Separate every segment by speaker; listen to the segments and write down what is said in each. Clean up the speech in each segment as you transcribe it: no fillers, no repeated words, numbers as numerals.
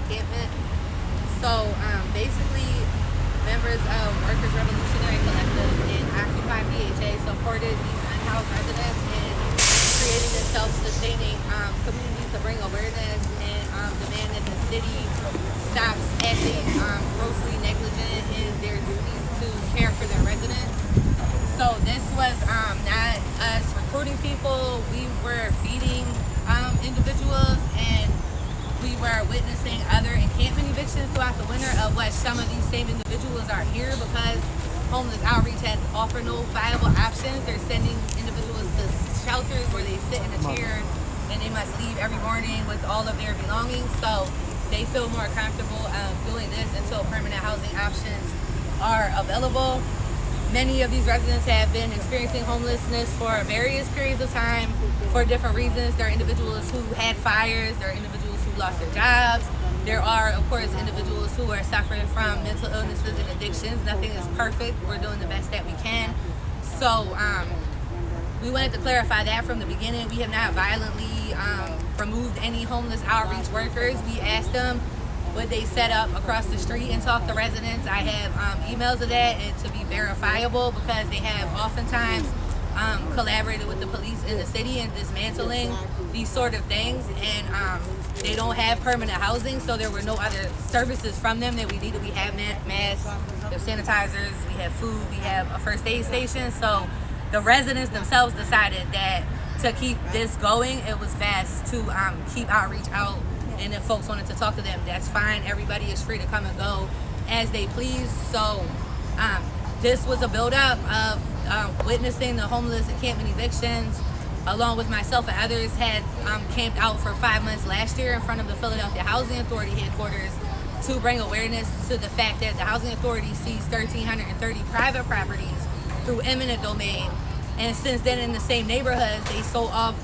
Speaker 1: encampment. So basically, members of Workers Revolutionary Collective and Occupy PHA supported these unhoused residents in creating a self-sustaining community to bring awareness and demand that the city stops acting grossly negligent in their duties to care for their residents. So this was not us recruiting people. We were feeding individuals, and we were witnessing other encampment evictions throughout the winter of what some of these same individuals are here because homeless outreach has offered no viable options. They're sending individuals to shelters where they sit in a chair and they must leave every morning with all of their belongings. So they feel more comfortable doing this until permanent housing options are available. Many of these residents have been experiencing homelessness for various periods of time for different reasons. There are individuals who had fires, there are individuals who lost their jobs. There are, of course, individuals who are suffering from mental illnesses and addictions. Nothing is perfect. We're doing the best that we can. So we wanted to clarify that from the beginning. We have not violently removed any homeless outreach workers. We asked them would they set up across the street and talk to residents. I have emails of that, and to be verifiable because they have oftentimes collaborated with the police in the city in dismantling these sort of things, and they don't have permanent housing, so there were no other services from them that we needed. We have masks, we have sanitizers, we have food, we have a first aid station. So the residents themselves decided that to keep this going, it was best to keep outreach out. And if folks wanted to talk to them, that's fine. Everybody is free to come and go as they please. So this was a buildup of witnessing the homeless encampment evictions, along with myself and others had camped out for 5 months last year in front of the Philadelphia Housing Authority headquarters to bring awareness to the fact that the Housing Authority sees 1,330 private properties through eminent domain. And since then, in the same neighborhoods, they sold off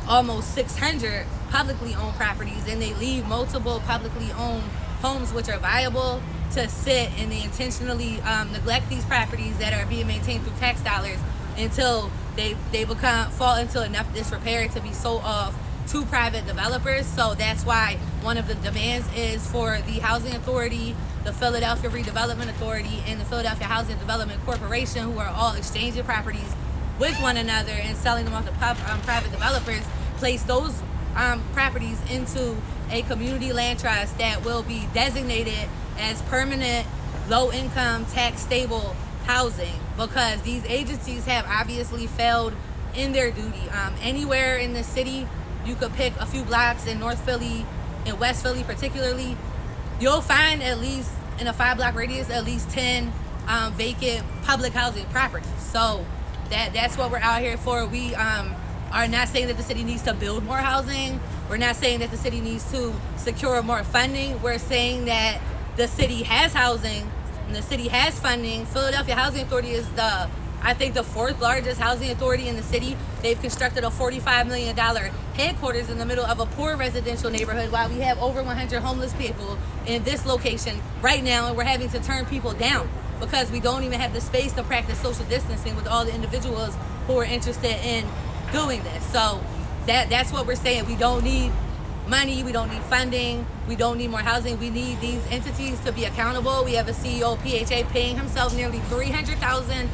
Speaker 1: almost 600 publicly owned properties, and they leave multiple publicly owned homes which are viable to sit, and they intentionally neglect these properties that are being maintained through tax dollars until they fall into enough disrepair to be sold off to private developers. So that's why one of the demands is for the Housing Authority, the Philadelphia Redevelopment Authority, and the Philadelphia Housing Development Corporation, who are all exchanging properties with one another and selling them off to private developers, place those properties into a community land trust that will be designated as permanent, low-income, tax-stable housing, because these agencies have obviously failed in their duty. Anywhere in the city, you could pick a few blocks in North Philly, in West Philly particularly, you'll find at least in a 5-block radius at least 10 vacant public housing properties. So that's what we're out here for. We are not saying that the city needs to build more housing. We're not saying that the city needs to secure more funding. We're saying that the city has housing and the city has funding. Philadelphia Housing Authority is I think the 4th largest housing authority in the city. They've constructed a $45 million headquarters in the middle of a poor residential neighborhood while we have over 100 homeless people in this location right now, and we're having to turn people down because we don't even have the space to practice social distancing with all the individuals who are interested in doing this. So that's what we're saying. We don't need money, we don't need funding, we don't need more housing. We need these entities to be accountable. We have a CEO of PHA paying himself nearly $300,000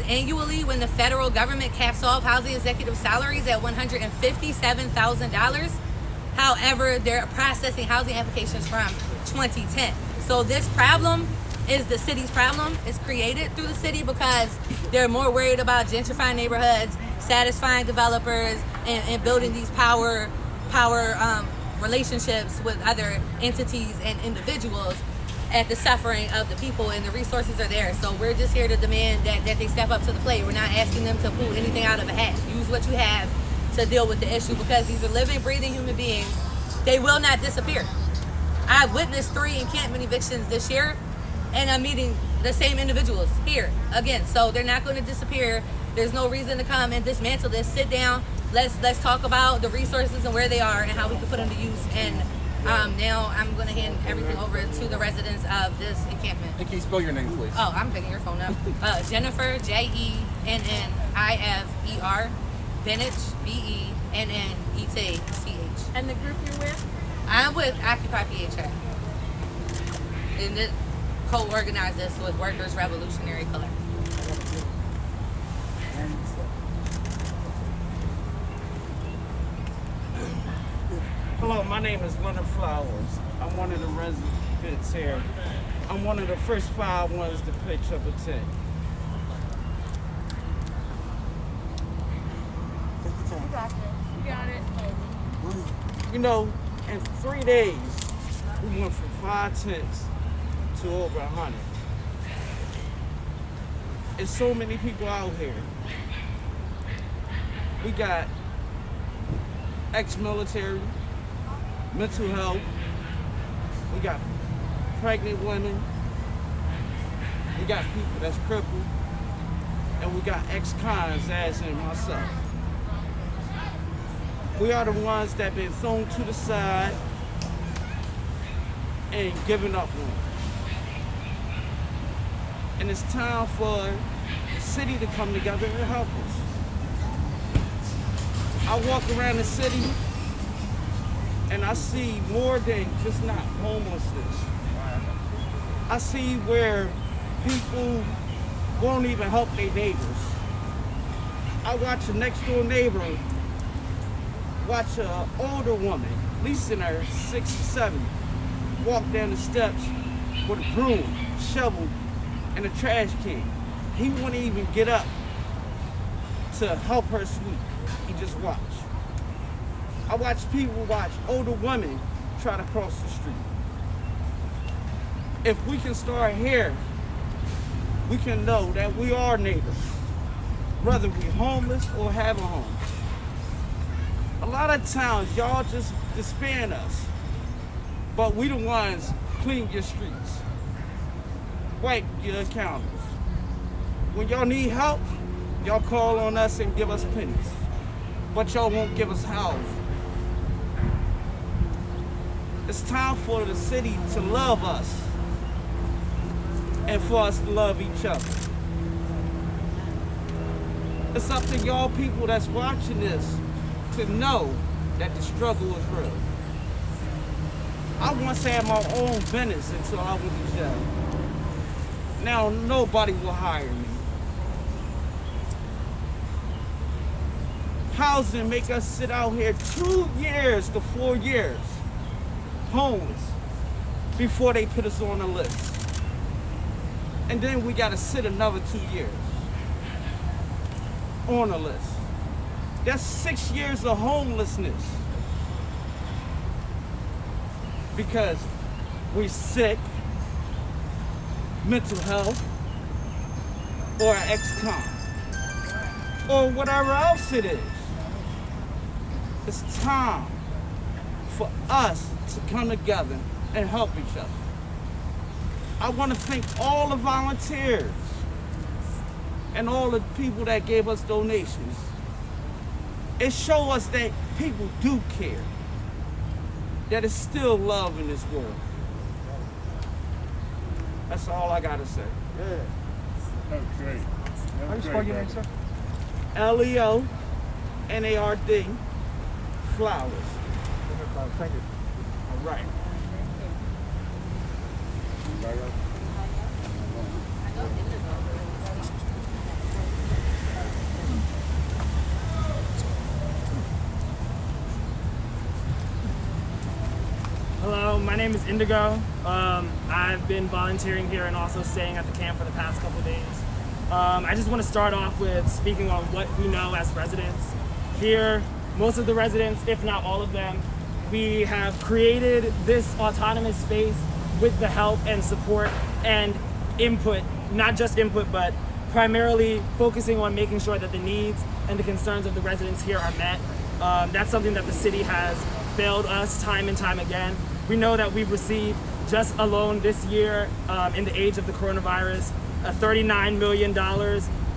Speaker 1: annually when the federal government caps off housing executive salaries at $157,000. However, they're processing housing applications from 2010. So this problem is the city's problem. It's created through the city because they're more worried about gentrifying neighborhoods, satisfying developers, and building these power relationships with other entities and individuals at the suffering of the people, and the resources are there. So we're just here to demand that they step up to the plate. We're not asking them to pull anything out of a hat. Use what you have to deal with the issue, because these are living, breathing human beings. They will not disappear. I've witnessed 3 encampment evictions this year, and I'm meeting the same individuals here again. So they're not going to disappear. There's no reason to come and dismantle this. Sit down. Let's talk about the resources and where they are and how we can put them to use. And now I'm going to hand everything over to the residents of this encampment.
Speaker 2: And can you spell your name, please?
Speaker 1: Oh, I'm picking your phone up. Jennifer, Jennifer, Bennett, Bennett, CH.
Speaker 3: And the group you're with?
Speaker 1: I'm with Occupy PHA. And it co-organized this with Workers Revolutionary Collective.
Speaker 2: Hello, my name is Leonard Flowers. I'm one of the residents here. I'm one of the first 5 ones to pitch up a tent.
Speaker 1: You got it.
Speaker 2: You know, in 3 days, we went from 5 tents to over 100. There's so many people out here. We got ex-military, mental health, we got pregnant women, we got people that's crippled, and we got ex-cons as in myself. We are the ones that been thrown to the side and given up on. And it's time for the city to come together and help us. I walk around the city and I see more than just not homelessness. I see where people won't even help their neighbors. I watch a next door neighbor watch an older woman, at least in her 60s, 70s, walk down the steps with a broom, shovel, and a trash can. He wouldn't even get up to help her sweep. He just watched. I watch people watch older women try to cross the street. If we can start here, we can know that we are neighbors, whether we're homeless or have a home. A lot of times, y'all just disband us, but we the ones clean your streets, wipe your counters. When y'all need help, y'all call on us and give us pennies, but y'all won't give us houses. It's time for the city to love us and for us to love each other. It's up to y'all people that's watching this to know that the struggle is real. I once had my own business until I went to jail. Now nobody will hire me. Housing make us sit out here 2 years to 4 years, homeless, before they put us on the list. And then we gotta sit another 2 years on the list. That's 6 years of homelessness. Because we're sick, mental health, or an ex-con, or whatever else it is. It's time for us to come together and help each other. I want to thank all the volunteers and all the people that gave us donations. It shows us that people do care, that it's still love in this world. That's all I gotta say.
Speaker 3: Yeah. That was great.
Speaker 4: How do you spell your name, sir?
Speaker 2: Leonard Flowers.
Speaker 4: Thank you.
Speaker 2: All right.
Speaker 4: Hello, my name is Indigo. I've been volunteering here and also staying at the camp for the past couple days. I just want to start off with speaking on what we know as residents. Here, most of the residents, if not all of them, we have created this autonomous space with the help and support and input, not just input, but primarily focusing on making sure that the needs and the concerns of the residents here are met. That's something that the city has failed us time and time again. We know that we've received, just alone this year, in the age of the coronavirus, $39 million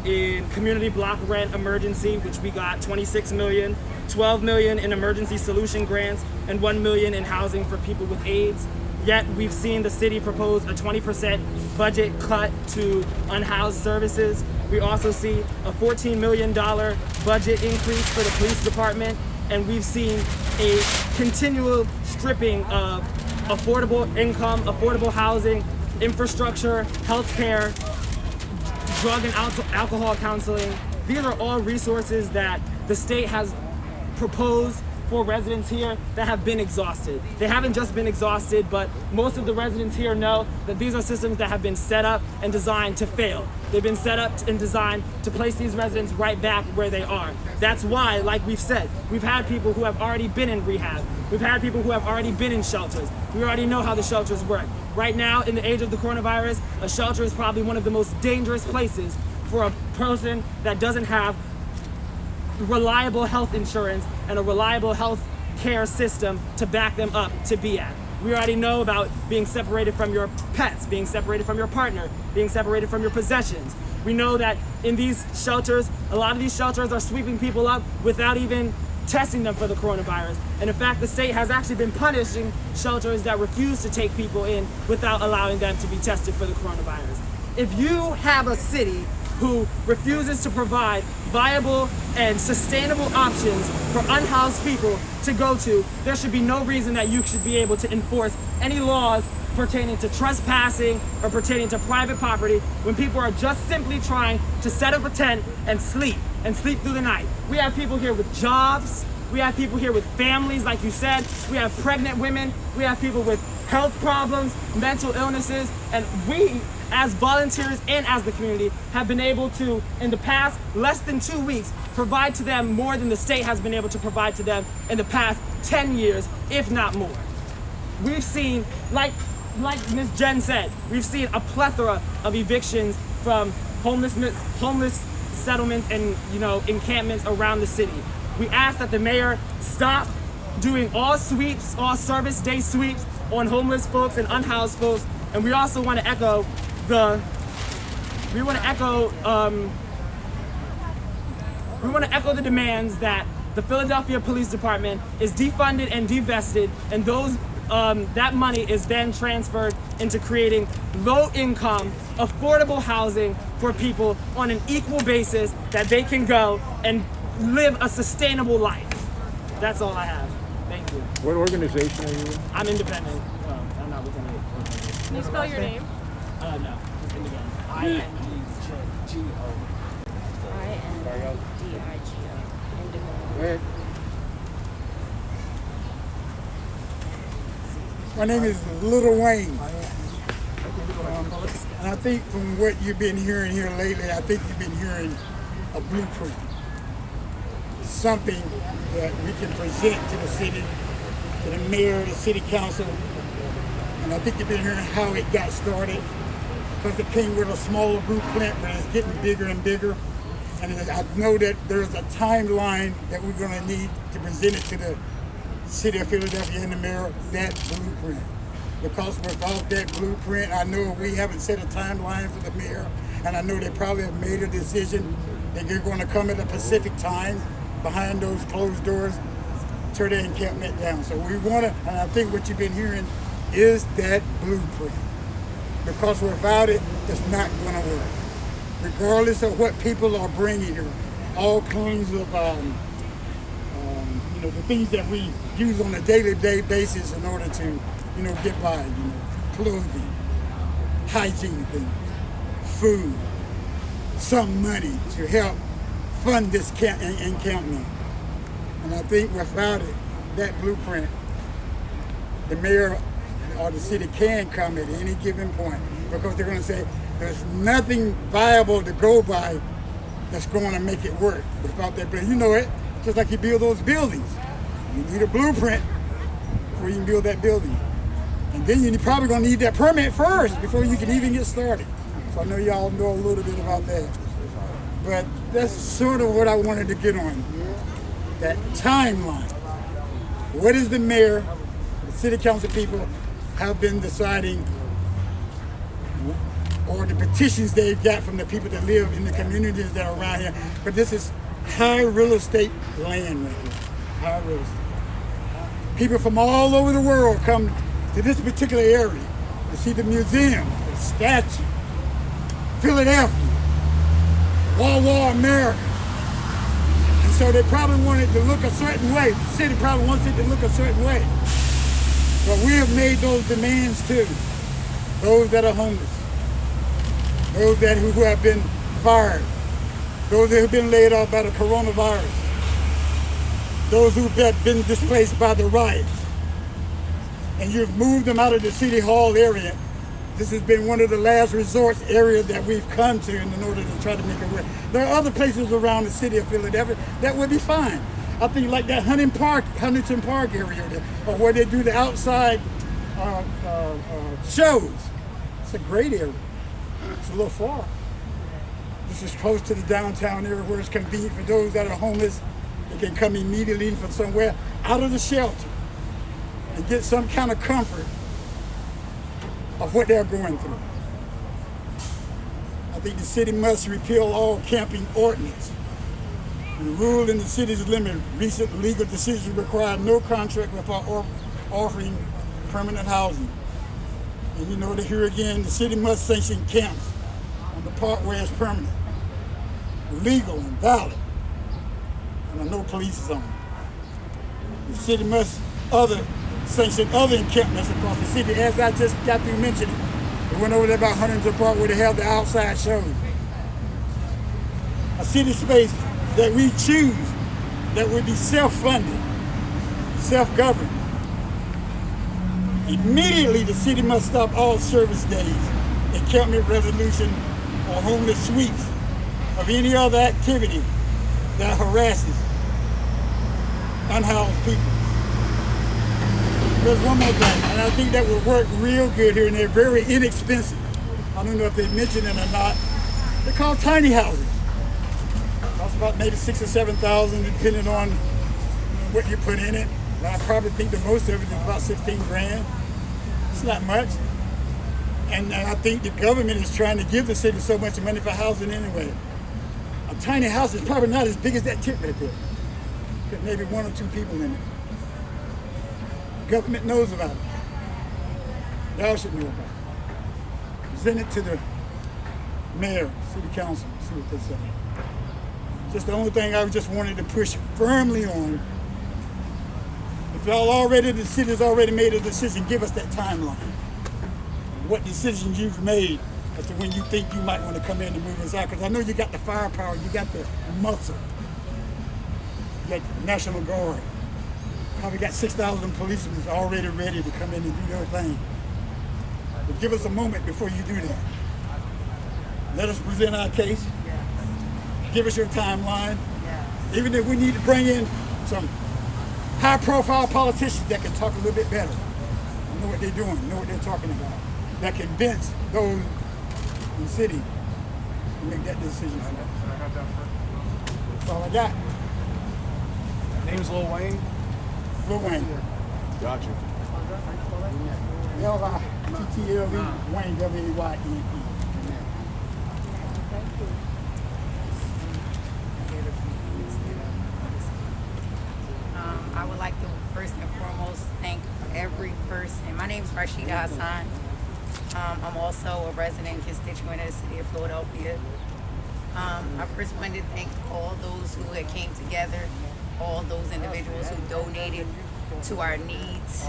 Speaker 4: in community block rent emergency, which we got $26 million, $12 million in emergency solution grants, and $1 million in housing for people with AIDS. Yet we've seen the city propose a 20% budget cut to unhoused services. We also see a $14 million budget increase for the police department, and we've seen a continual stripping of affordable income, affordable housing, infrastructure, healthcare, drug and alcohol counseling. These are all resources that the state has proposed for residents here that have been exhausted. They haven't just been exhausted, but most of the residents here know that these are systems that have been set up and designed to fail. They've been set up and designed to place these residents right back where they are. That's why, like we've said, we've had people who have already been in rehab. We've had people who have already been in shelters. We already know how the shelters work. Right now, in the age of the coronavirus, a shelter is probably one of the most dangerous places for a person that doesn't have reliable health insurance and a reliable health care system to back them up to be at. We already know about being separated from your pets, being separated from your partner, being separated from your possessions. We know that in these shelters, a lot of these shelters are sweeping people up without even testing them for the coronavirus. And in fact, the state has actually been punishing shelters that refuse to take people in without allowing them to be tested for the coronavirus. If you have a city who refuses to provide viable and sustainable options for unhoused people to go to, there should be no reason that you should be able to enforce any laws pertaining to trespassing or pertaining to private property when people are just simply trying to set up a tent and sleep through the night. We have people here with jobs. We have people here with families, like you said. We have pregnant women. We have people with health problems, mental illnesses, and we, as volunteers and as the community, have been able to, in the past less than 2 weeks, provide to them more than the state has been able to provide to them in the past 10 years, if not more. We've seen, like Ms. Jen said, we've seen a plethora of evictions from homeless settlements and encampments around the city. We ask that the mayor stop doing all service day sweeps on homeless folks and unhoused folks, and we also want to echo the demands that the Philadelphia Police Department is defunded and divested, and that money is then transferred into creating low-income, affordable housing for people on an equal basis that they can go and live a sustainable life. That's all I have. Thank you.
Speaker 3: What organization are you in?
Speaker 4: I'm independent. I'm not with any organization.
Speaker 5: Can you spell your name?
Speaker 4: No. It's Indigo. I-N-D-I-G-O.
Speaker 5: I-N-D-I-G-O. Indigo.
Speaker 3: Go ahead.
Speaker 6: My name is Little Wayne. And I think from what you've been hearing here lately, I think you've been hearing a blueprint. Something that we can present to the city, to the mayor, the city council. And I think you've been hearing how it got started. Because it came with a smaller blueprint, but it's getting bigger and bigger. And I know that there's a timeline that we're going to need to present it to the city of Philadelphia and the mayor, that blueprint. Because without that blueprint, I know we haven't set a timeline for the mayor, and I know they probably have made a decision that they're going to come at a Pacific time behind those closed doors, tear the encampment down. So we want to, and I think what you've been hearing is that blueprint. Because without it, it's not going to work. Regardless of what people are bringing here, all kinds of the things that we use on a daily basis in order to, get by, clothing, hygiene things, food, some money to help fund this encampment. And I think without it, that blueprint, the mayor or the city can come at any given point because they're going to say there's nothing viable to go by that's going to make it work without that blueprint. You know it, just like you build those buildings. You need a blueprint before you can build that building. And then you're probably going to need that permit first before you can even get started. So I know y'all know a little bit about that. But that's sort of what I wanted to get on, that timeline. What is the mayor, the city council people have been deciding, or the petitions they've got from the people that live in the communities that are around here. But this is high real estate land right here, high real estate. People from all over the world come to this particular area to see the museum, the statue, Philadelphia, Wall America. And so they probably want it to look a certain way. The city probably wants it to look a certain way. But we have made those demands too. Those that are homeless, those that who have been fired, those that have been laid off by the coronavirus, those who have been displaced by the riots, and you've moved them out of the city hall area. This has been one of the last resort areas that we've come to in order to try to make it work. There are other places around the city of Philadelphia that would be fine. I think like that Huntington Park area, or where they do the outside shows. It's a great area. It's a little far. This is close to the downtown area where it's convenient for those that are homeless. They can come immediately from somewhere out of the shelter and get some kind of comfort of what they're going through. I think the city must repeal all camping ordinance. The rule in the city's limit, recent legal decision required no contract without offering permanent housing. And you know that here again, the city must sanction camps on the Parkway as permanent, legal and valid, and no police zone. The city must sanction other encampments across the city, as I just got through mentioning. We went over there about Huntington Park where they have the outside shows. A city space that we choose that would be self-funded, self-governed. Immediately, the city must stop all service days, encampment resolution, or homeless suites, of any other activity that harasses unhoused people. There's one more thing, and I think that would work real good here, and they're very inexpensive. I don't know if they mentioned it or not. They're called tiny houses. Costs about maybe $6,000 or $7,000, depending on what you put in it. But I probably think the most of it is about 16 grand. It's not much. And I think the government is trying to give the city so much money for housing anyway. A tiny house is probably not as big as that tent right there. Got maybe 1 or 2 people in it. Government knows about it. Y'all should know about it. Present it to the mayor, city council, see what they say. Just the only thing I just wanted to push firmly on. If y'all already, the city's already made a decision, give us that timeline. What decisions you've made as to when you think you might want to come in and move us out. Because I know you got the firepower, you got the muscle. You got the National Guard. Probably got 6,000 policemen already ready to come in and do their thing. But give us a moment before you do that. Let us present our case. Give us your timeline. Even if we need to bring in some high-profile politicians that can talk a little bit better, know what they're doing, know what they're talking about, that convince those in the city to make that decision. That's all I got.
Speaker 3: Name's Lil Wayne.
Speaker 6: Lil Wayne.
Speaker 3: Gotcha.
Speaker 6: L-I-T-T-L-E, Wayne, W-A-Y-N-E.
Speaker 5: I would like to first and foremost thank every person. My name is Marcie. I'm also a resident and constituent of the city of Philadelphia. I first wanted to thank all those who had came together, all those individuals who donated to our needs,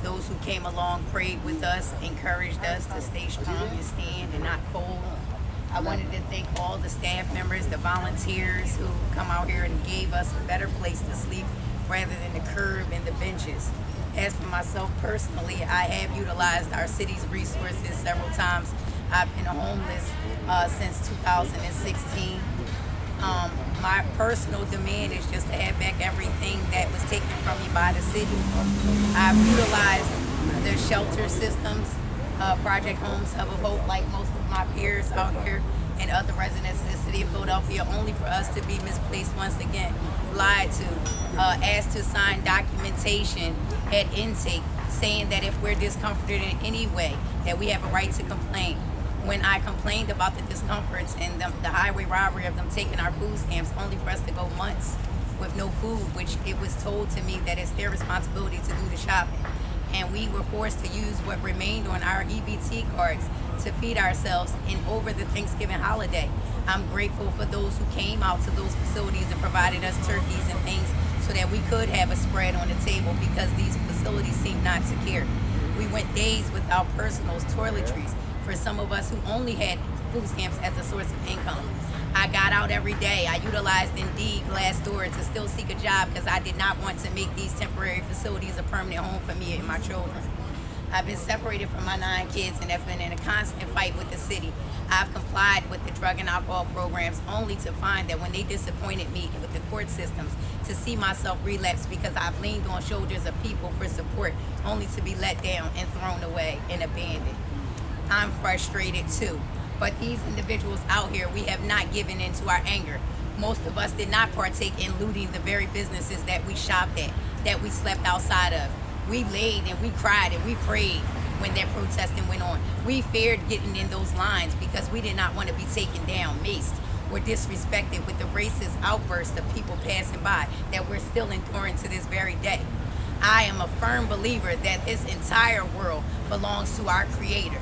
Speaker 5: those who came along, prayed with us, encouraged us to stay strong and stand and not fold. I wanted to thank all the staff members, the volunteers who come out here and gave us a better place to sleep rather than the curb and the benches. As for myself personally, I have utilized our city's resources several times. I've been homeless since 2016. My personal demand is just to have back everything that was taken from me by the city. I've utilized the shelter systems, Project Homes Hub of Hope, like most of my peers out here and other residents of the city of Philadelphia, only for us to be misplaced once again, lied to, asked to sign documentation at intake saying that if we're discomforted in any way, that we have a right to complain. When I complained about the discomforts and the highway robbery of them taking our food stamps, only for us to go months with no food, which it was told to me that it's their responsibility to do the shopping. And we were forced to use what remained on our EBT cards to feed ourselves over the Thanksgiving holiday. I'm grateful for those who came out to those facilities and provided us turkeys and things so that we could have a spread on the table, because these facilities seem not to care. We went days without personal toiletries for some of us who only had food stamps as a source of income. I got out every day. I utilized Indeed, Glassdoor to still seek a job because I did not want to make these temporary facilities a permanent home for me and my children. I've been separated from my 9 kids and have been in a constant fight with the city. I've complied with the drug and alcohol programs only to find that when they disappointed me with the court systems, to see myself relapse because I've leaned on shoulders of people for support only to be let down and thrown away and abandoned. I'm frustrated too. But these individuals out here, we have not given in to our anger. Most of us did not partake in looting the very businesses that we shopped at, that we slept outside of. We laid and we cried and we prayed when that protesting went on. We feared getting in those lines because we did not want to be taken down, maced, or disrespected with the racist outbursts of people passing by that we're still enduring to this very day. I am a firm believer that this entire world belongs to our Creator.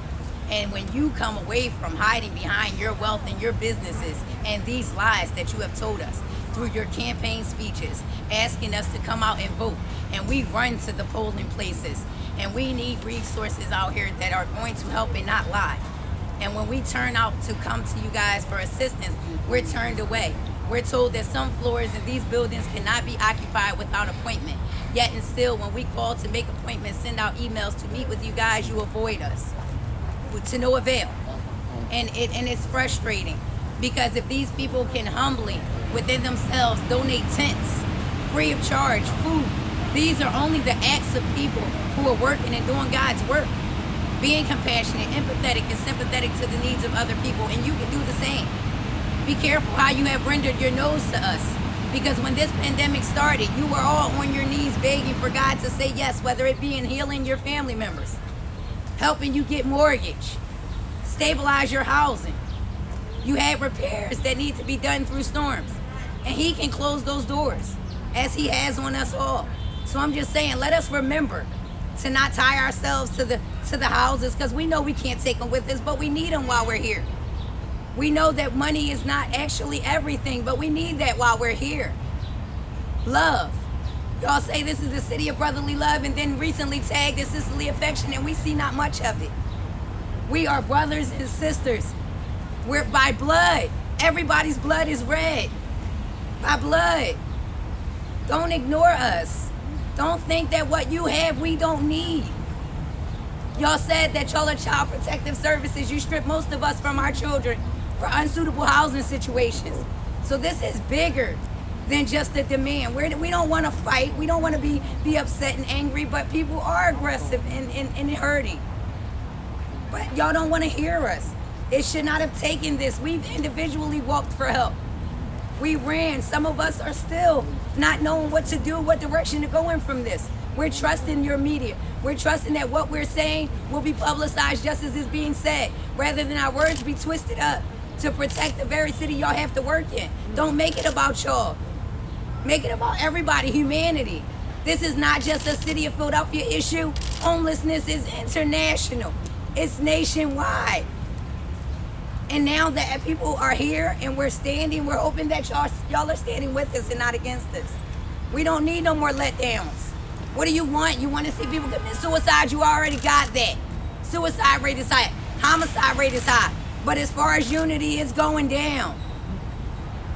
Speaker 5: And when you come away from hiding behind your wealth and your businesses and these lies that you have told us through your campaign speeches, asking us to come out and vote, and we run to the polling places, and we need resources out here that are going to help and not lie. And when we turn out to come to you guys for assistance, we're turned away. We're told that some floors in these buildings cannot be occupied without appointment. Yet and still, when we call to make appointments, send out emails to meet with you guys, you avoid us. To no avail. And it's frustrating because if these people can humbly within themselves donate tents free of charge, food, these are only the acts of people who are working and doing God's work, being compassionate, empathetic, and sympathetic to the needs of other people, and you can do the same. Be careful how you have rendered your nose to us, because when this pandemic started, you were all on your knees begging for God to say yes, whether it be in healing your family members, helping you get mortgage, stabilize your housing. You had repairs that need to be done through storms, and He can close those doors as He has on us all. So I'm just saying, let us remember to not tie ourselves to the houses, because we know we can't take them with us, but we need them while we're here. We know that money is not actually everything, but we need that while we're here. Love. Y'all say this is the city of brotherly love, and then recently tagged as sisterly affection, and we see not much of it. We are brothers and sisters. We're by blood. Everybody's blood is red. By blood. Don't ignore us. Don't think that what you have we don't need. Y'all said that y'all are child protective services. You strip most of us from our children for unsuitable housing situations. So this is bigger than just a demand. We don't want to fight. We don't want to be upset and angry, but people are aggressive and hurting. But y'all don't want to hear us. It should not have taken this. We've individually walked for help. We ran. Some of us are still not knowing what to do, what direction to go in from this. We're trusting your media. We're trusting that what we're saying will be publicized just as it's being said, rather than our words be twisted up to protect the very city y'all have to work in. Don't make it about y'all. Make it about everybody, humanity. This is not just a city of Philadelphia issue. Homelessness is international. It's nationwide. And now that people are here and we're standing, we're hoping that y'all are standing with us and not against us. We don't need no more letdowns. What do you want? You want to see people commit suicide? You already got that. Suicide rate is high. Homicide rate is high. But as far as unity, it's going down.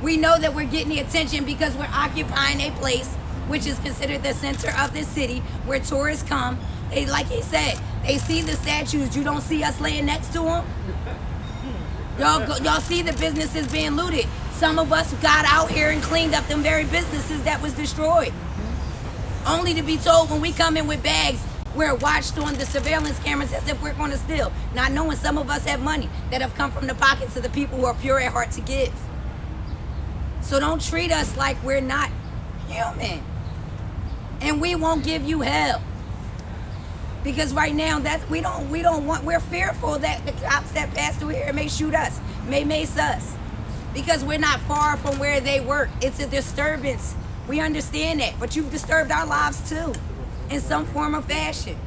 Speaker 5: We know that we're getting the attention because we're occupying a place which is considered the center of the city where tourists come. They, like he said, they see the statues. You don't see us laying next to them. Y'all see the businesses being looted. Some of us got out here and cleaned up them very businesses that was destroyed. Only to be told when we come in with bags, we're watched on the surveillance cameras as if we're going to steal. Not knowing some of us have money that have come from the pockets of the people who are pure at heart to give. So don't treat us like we're not human. And we won't give you hell. Because right now we're fearful that the cops that pass through here may shoot us, may mace us. Because we're not far from where they work. It's a disturbance. We understand that, but you've disturbed our lives too, in some form or fashion.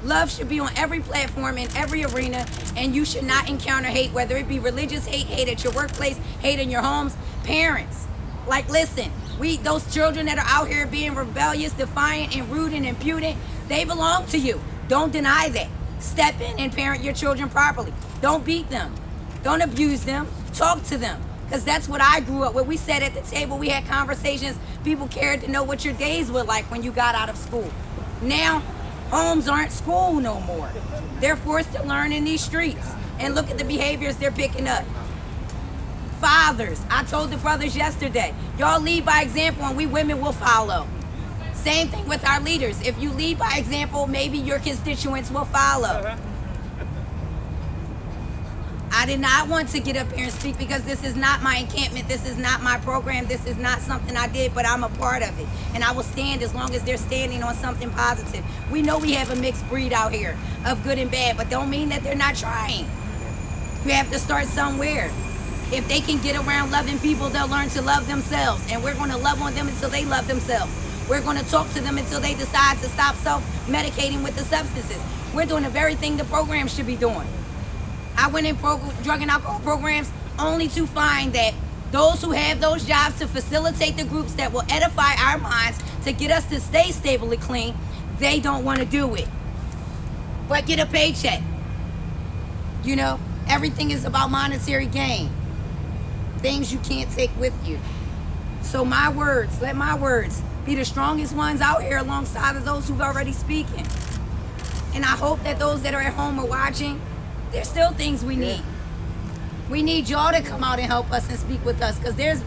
Speaker 5: Love should be on every platform, in every arena, and you should not encounter hate, whether it be religious hate, hate at your workplace, hate in your homes. Parents, like, listen, those children that are out here being rebellious, defiant, and rude and impudent, they belong to you. Don't deny that. Step in and parent your children properly. Don't beat them. Don't abuse them. Talk to them. Because that's what I grew up with. We sat at the table, we had conversations. People cared to know what your days were like when you got out of school. Now, homes aren't school no more. They're forced to learn in these streets. And look at the behaviors they're picking up. Fathers, I told the brothers yesterday, y'all lead by example and we women will follow. Same thing with our leaders. If you lead by example, maybe your constituents will follow. I did not want to get up here and speak because this is not my encampment. This is not my program. This is not something I did, but I'm a part of it. And I will stand as long as they're standing on something positive. We know we have a mixed breed out here of good and bad, but don't mean that they're not trying. You have to start somewhere. If they can get around loving people, they'll learn to love themselves. And we're going to love on them until they love themselves. We're going to talk to them until they decide to stop self-medicating with the substances. We're doing the very thing the program should be doing. I went in drug and alcohol programs only to find that those who have those jobs to facilitate the groups that will edify our minds to get us to stay stably clean, they don't want to do it. But get a paycheck. You know, everything is about monetary gain. Things you can't take with you. So my words, let my words be the strongest ones out here alongside of those who've already speaking. And I hope that those that are at home are watching, there's still things we need. We need y'all to come out and help us and speak with us. Because there's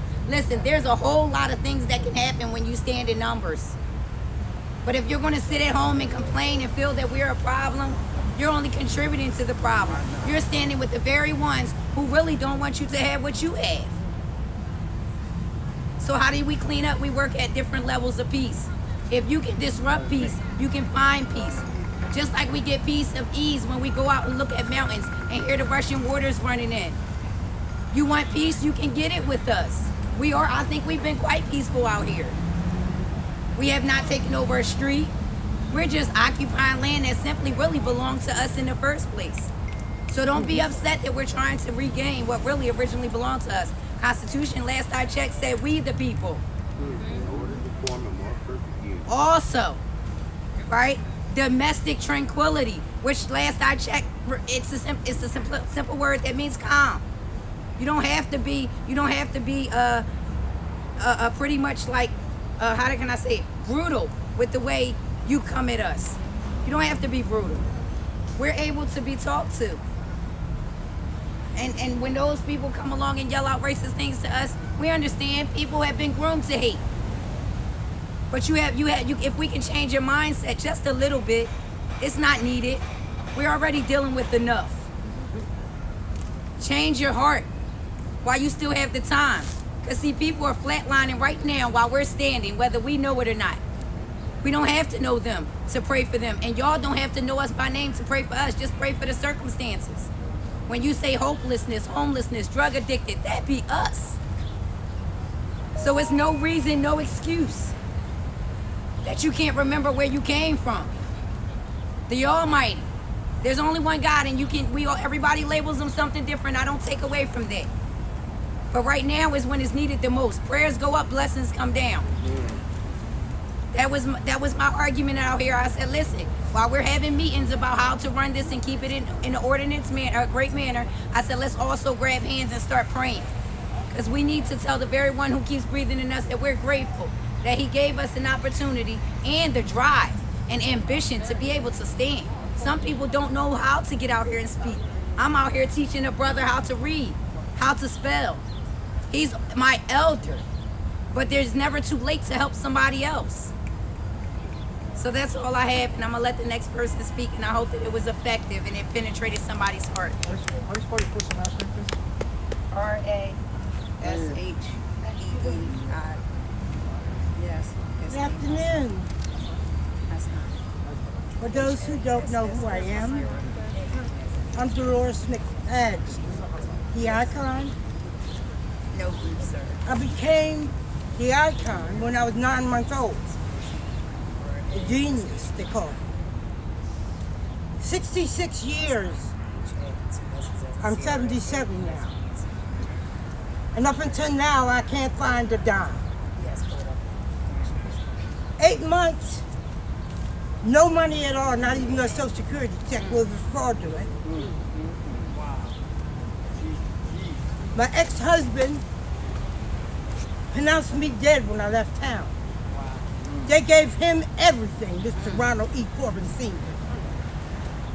Speaker 5: a whole lot of things that can happen when you stand in numbers. But if you're going to sit at home and complain and feel that we're a problem, you're only contributing to the problem. You're standing with the very ones who really don't want you to have what you have. So how do we clean up? We work at different levels of peace. If you can disrupt peace, you can find peace. Just like we get peace of ease when we go out and look at mountains and hear the rushing waters running in. You want peace, you can get it with us. I think we've been quite peaceful out here. We have not taken over a street. We're just occupying land that simply really belonged to us in the first place. So don't be upset that we're trying to regain what really originally belonged to us. Constitution, last I checked, said we the people. Also, right? Domestic tranquility, which last I checked, it's a simple word that means calm. You don't have to be pretty much like how can I say it? Brutal with the way you come at us. You don't have to be brutal. We're able to be talked to. And when those people come along and yell out racist things to us, we understand people have been groomed to hate. But if we can change your mindset just a little bit, it's not needed. We're already dealing with enough. Change your heart while you still have the time. Because see, people are flatlining right now while we're standing, whether we know it or not. We don't have to know them to pray for them. And y'all don't have to know us by name to pray for us. Just pray for the circumstances. When you say hopelessness, homelessness, drug addicted, that be us. So it's no reason, no excuse that you can't remember where you came from. The Almighty. There's only one God, and everybody labels him something different. I don't take away from that. But right now is when it's needed the most. Prayers go up, blessings come down. That was my argument out here. I said, listen, while we're having meetings about how to run this and keep it in an ordinance manner, a great manner, I said, let's also grab hands and start praying. Because we need to tell the very one who keeps breathing in us that we're grateful that he gave us an opportunity and the drive and ambition to be able to stand. Some people don't know how to get out here and speak. I'm out here teaching a brother how to read, how to spell. He's my elder, but there's never too late to help somebody else. So that's all I have, and I'm gonna let the next person speak, and I hope that it was effective and it penetrated somebody's heart.
Speaker 3: How do you spell your first and last name, please?
Speaker 5: R-A-S-H-E-D-I. Yes.
Speaker 7: Good afternoon.
Speaker 5: That's not.
Speaker 7: For those who don't know who I am, I'm Dolores McEdge, the icon.
Speaker 5: No group, sir.
Speaker 7: I became the icon when I was 9 months old. A genius, they call it. 66 years. I'm 77 now. And up until now, I can't find a dime. 8 months, No money at all, not even a Social Security check was fraudulent. My ex-husband pronounced me dead when I left town. They gave him everything, Mr. Ronald E. Corbin Sr.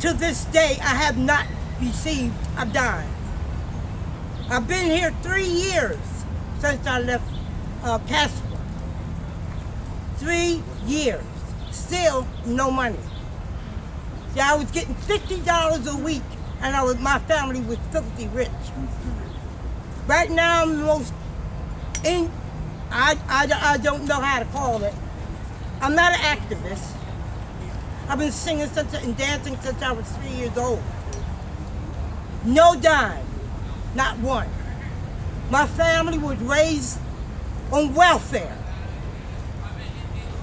Speaker 7: To this day, I have not received a dime. I've been here 3 years since I left Casper. 3 years. Still no money. See, I was getting $50 a week, and my family was filthy rich. Right now, I'm the most I don't know how to call it. I'm not an activist. I've been singing and dancing since I was 3 years old. No dime, not one. My family was raised on welfare.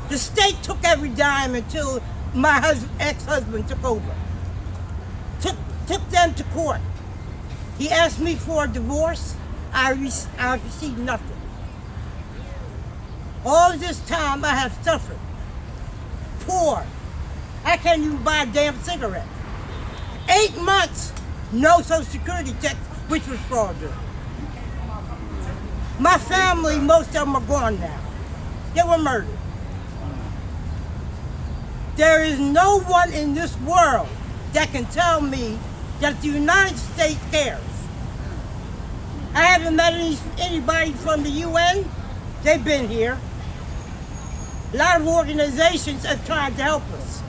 Speaker 7: The state took every dime until my ex-husband took over. Took them to court. He asked me for a divorce. I received nothing. All this time I have suffered. Poor. I can't even buy a damn cigarette. 8 months, no Social Security check, which was fraudulent. My family, most of them are gone now. They were murdered. There is no one in this world that can tell me that the United States cares. I haven't met anybody from the UN. They've been here. A lot of organizations have tried to help us.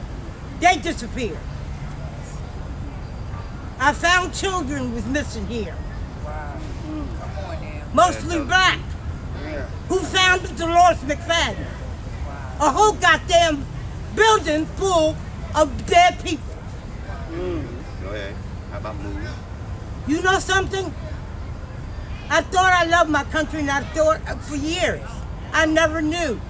Speaker 7: They disappeared. I found children was missing here.
Speaker 5: Wow. Come on now.
Speaker 7: Mostly black. Who found Dolores McFadden? A whole goddamn building full of dead people.
Speaker 8: Go ahead. How about move?
Speaker 7: You know something? I thought I loved my country, and I thought for years. I never knew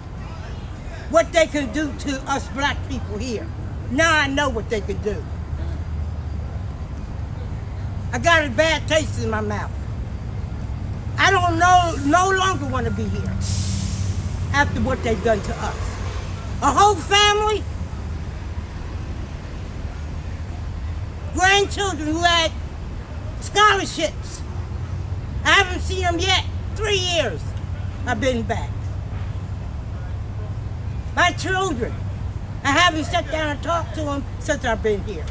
Speaker 7: what they could do to us black people here. Now I know what they could do. I got a bad taste in my mouth. I don't no longer want to be here after what they've done to us. A whole family, grandchildren who had scholarships. I haven't seen them yet. 3 years I've been back. My children, I haven't sat down and talked to them since I've been here.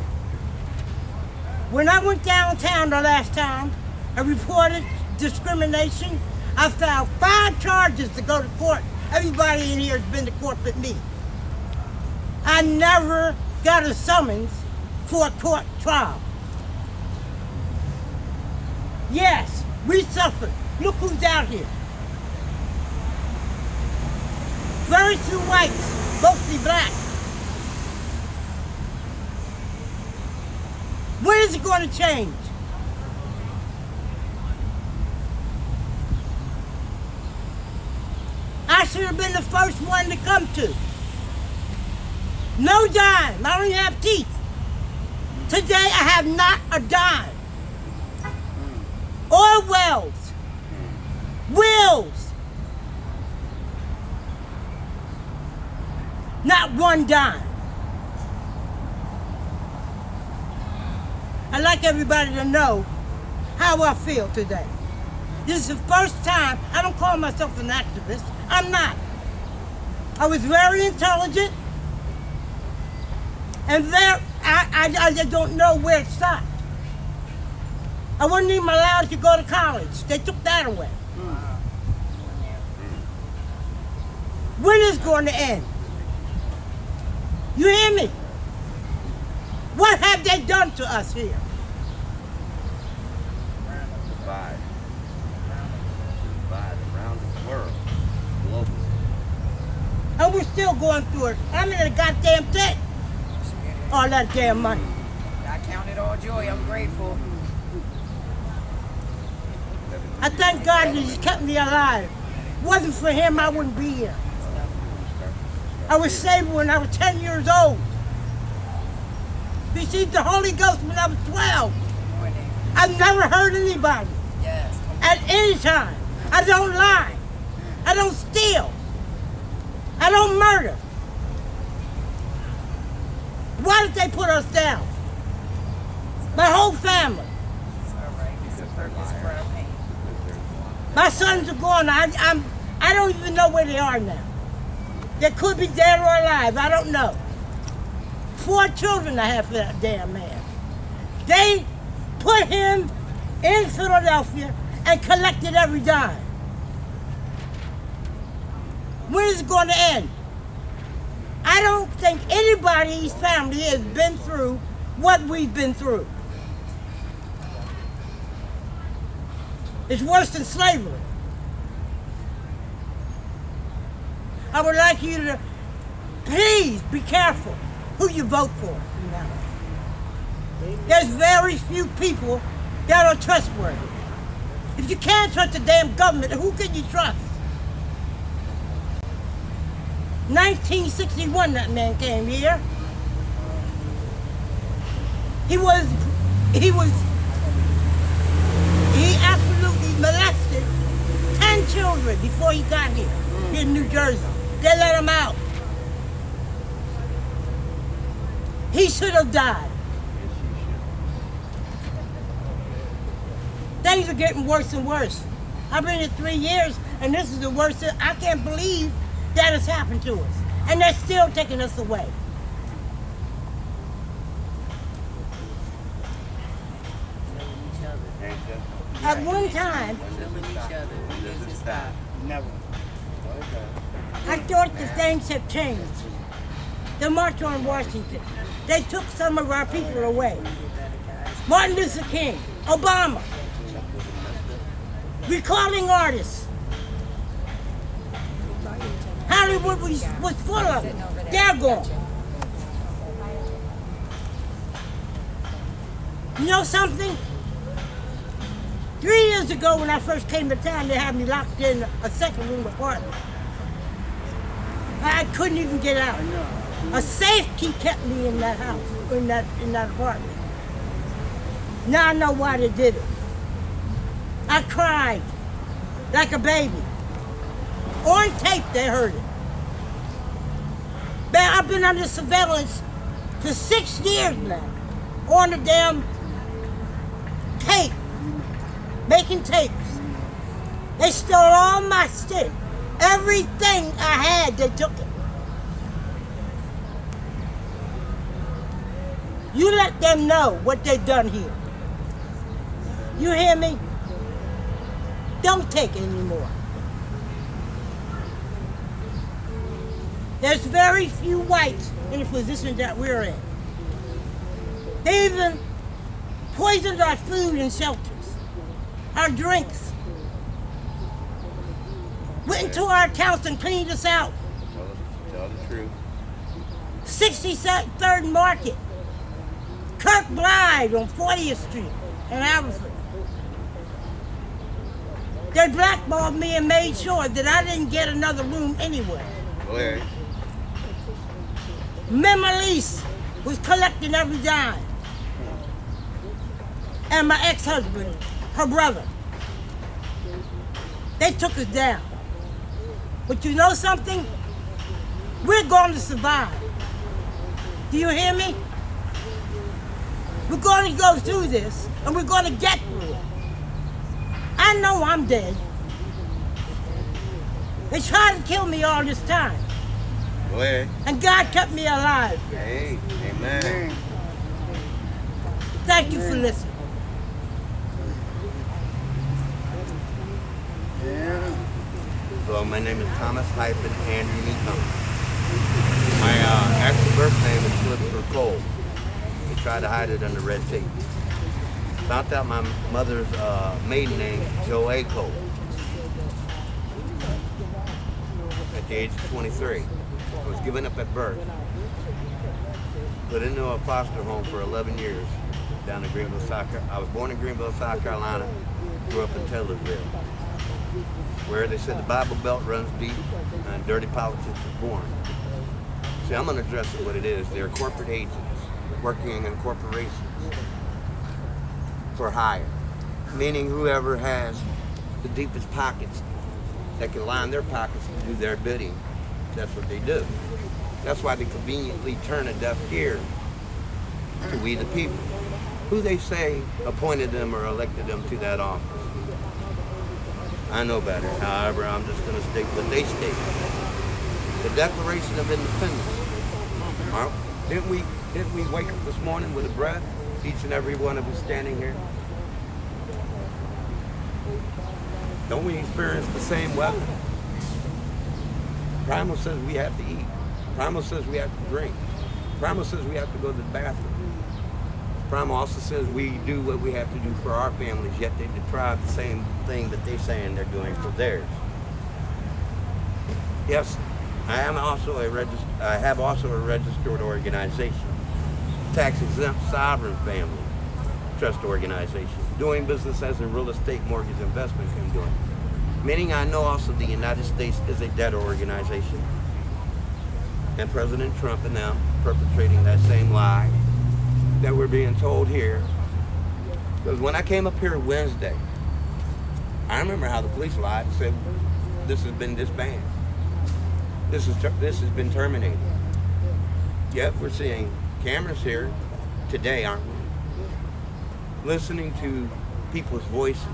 Speaker 7: When I went downtown the last time, I reported discrimination. I filed 5 charges to go to court. Everybody in here has been to court but me. I never got a summons for a court trial. Yes, we suffered. Look who's out here. Very few whites, mostly black. When is it going to change? I should have been the first one to come to. No dime. I don't even have teeth. Today I have not a dime. Oil wells. Wills. Not one dime. I'd like everybody to know how I feel today. This is the first time. I don't call myself an activist. I'm not. I was very intelligent, and I just don't know where it stopped. I wasn't even allowed to go to college. They took that away. When is it going to end? You hear me? What have they done to us here?
Speaker 8: Divide. Divide around the world. Globally.
Speaker 7: And we're still going through it. I'm in a goddamn tent. All that damn money.
Speaker 5: I count it all joy. I'm grateful.
Speaker 7: I thank God that He's kept me alive. Wasn't for Him, I wouldn't be here. I was saved when I was 10 years old. Received the Holy Ghost when I was 12. I've never hurt anybody.
Speaker 5: Yes.
Speaker 7: At any time. I don't lie. I don't steal. I don't murder. Why did they put us down? My whole family.
Speaker 5: It's all right. It's a purpose for our pain.
Speaker 7: My sons are gone. I don't even know where they are now. They could be dead or alive. I don't know. 4 children I have for that damn man. They put him in Philadelphia and collected every dime. When is it going to end? I don't think anybody's family has been through what we've been through. It's worse than slavery. I would like you to please be careful who you vote for now. There's very few people that are trustworthy. If you can't trust the damn government, who can you trust? 1961 that man came here. He absolutely molested 10 children before he got here in New Jersey. They let him out. He should have died. Things are getting worse and worse. I've been here 3 years, and this is the worst. I can't believe that has happened to us. And they're still taking us away. At one time,
Speaker 5: Killing each other. When does it stop?
Speaker 3: Never.
Speaker 7: I thought the things have changed. The March on Washington. They took some of our people away. Martin Luther King, Obama, recalling artists. Hollywood was full of it. They're gone. You know something? 3 years ago when I first came to town, they had me locked in a second room apartment. I couldn't even get out. A safe key kept me in that house, in that apartment. Now I know why they did it. I cried like a baby. On tape, they heard it. Man, I've been under surveillance for 6 years now. On the damn tape. Making tapes. They stole all my shit. Everything I had, they took it. You let them know what they've done here. You hear me? Don't take it anymore. There's very few whites in the position that we're in. They even poisoned our food and shelters, our drinks. Went into our accounts and cleaned us out.
Speaker 8: Tell the truth.
Speaker 7: 63rd Market, Kirk Blythe on 40th Street in Haverford. They blackballed me and made sure that I didn't get another room anywhere.
Speaker 8: Larry.
Speaker 7: Memalease was collecting every dime. And my ex-husband, her brother. They took us down. But you know something? We're going to survive. Do you hear me? We're going to go through this, and we're going to get through it. I know I'm dead. They tried to kill me all this time.
Speaker 8: Larry.
Speaker 7: And God kept me alive.
Speaker 8: Hey, amen.
Speaker 7: Thank you for listening.
Speaker 8: Hello, my name is Thomas Andrew Newcomb. My actual birth name is Clifford Cole. They tried to hide it under red tape. Found out my mother's maiden name, Joe Cole, at the age of 23. I was given up at birth. Put into a foster home for 11 years down in Greenville, South Carolina. I was born in Greenville, South Carolina, grew up in Taylorsville, where they said the Bible Belt runs deep and dirty politics is born. See, I'm going to address what it is. They're corporate agents working in corporations for hire, meaning whoever has the deepest pockets that can line their pockets to do their bidding, that's what they do. That's why they conveniently turn a deaf ear to we the people, who they say appointed them or elected them to that office. I know better. However, I'm just going to state what they state. The Declaration of Independence. Didn't we wake up this morning with a breath? Each and every one of us standing here. Don't we experience the same weather? Primal says we have to eat. Primal says we have to drink. Primal says we have to go to the bathroom. Primal also says we do what we have to do for our families, yet they deprive the same thing that they're saying they're doing for theirs. Yes, I have also a registered organization, tax-exempt sovereign family trust organization, doing business as a real estate mortgage investment company. Meaning I know also the United States is a debtor organization. And President Trump and them perpetrating that same lie that we're being told here. Because when I came up here Wednesday, I remember how the police lied and said, this has been disbanded. This has been terminated. Yet we're seeing cameras here today, aren't we? Listening to people's voices.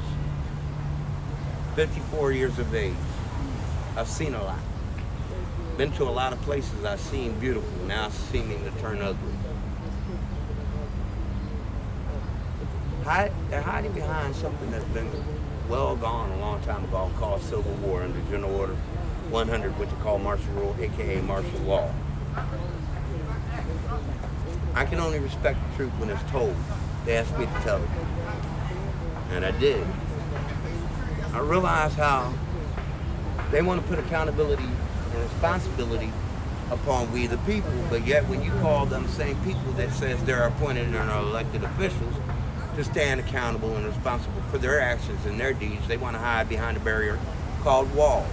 Speaker 8: 54 years of age. I've seen a lot. Been to a lot of places I've seen beautiful, now seeming to turn ugly. They're hiding behind something that's been well gone a long time ago called Civil War under General Order 100, which they call martial rule, aka martial law. I can only respect the truth when it's told. They asked me to tell it. And I did. I realized how they want to put accountability and responsibility upon we the people, but yet when you call them the same people that says they're appointed and are elected officials to stand accountable and responsible for their actions and their deeds, they want to hide behind a barrier called walls.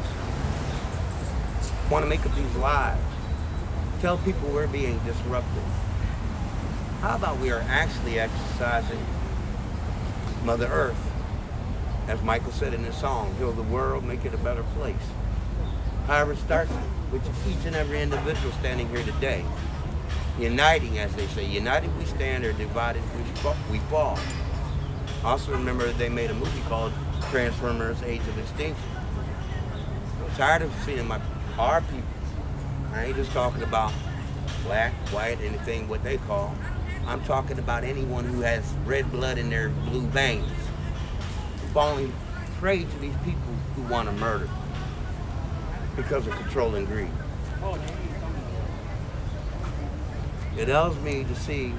Speaker 8: Want to make up these lies. Tell people we're being disruptive. How about we are actually exercising Mother Earth? As Michael said in his song, heal the world, make it a better place. However, it starts with each and every individual standing here today. Uniting, as they say. United we stand, or divided we fall. Also remember they made a movie called Transformers Age of Extinction. I'm tired of seeing our people. I ain't just talking about black, white, anything what they call. I'm talking about anyone who has red blood in their blue veins. Falling prey to these people who want to murder because of control and greed. It ails me to see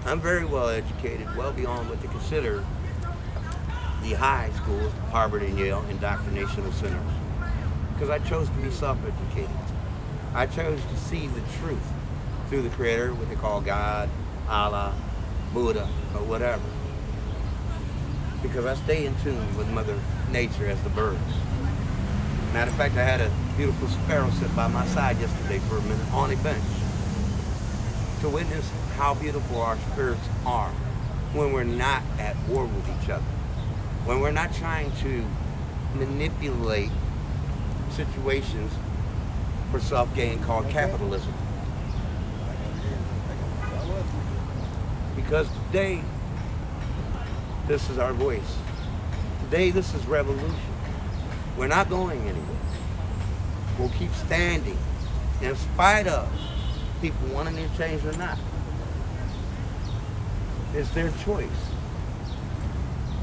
Speaker 8: I'm very well educated, well beyond what they consider the high schools, Harvard and Yale, indoctrinational centers. Because I chose to be self-educated. I chose to see the truth through the Creator, what they call God, Allah, Buddha, or whatever. Because I stay in tune with Mother Nature as the birds. Matter of fact, I had a beautiful sparrow sit by my side yesterday for a minute on a bench to witness how beautiful our spirits are when we're not at war with each other, when we're not trying to manipulate situations for self-gain called capitalism. Because today, this is our voice. Today, this is revolution. We're not going anywhere. We'll keep standing in spite of people wanting to change or not. It's their choice.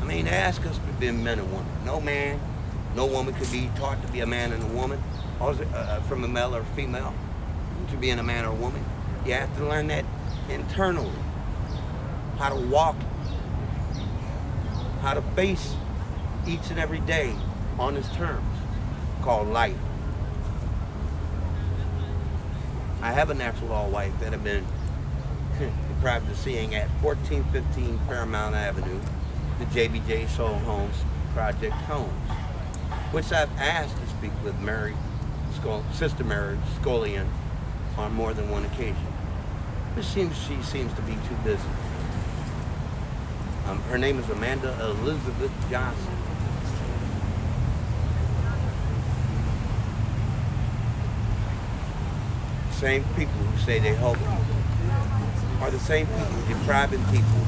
Speaker 8: I mean, they ask us to be men and women. No man, no woman could be taught to be a man and a woman, or from a male or female, to being a man or a woman. You have to learn that internally. How to walk, how to face each and every day on its terms, called life. I have a natural law wife that I've been deprived of seeing at 1415 Paramount Avenue, the JBJ Soul Homes Project Homes, which I've asked to speak with Sister Mary Scullion on more than one occasion. But she seems to be too busy. Her name is Amanda Elizabeth Johnson. Same people who say they help are the same people depriving people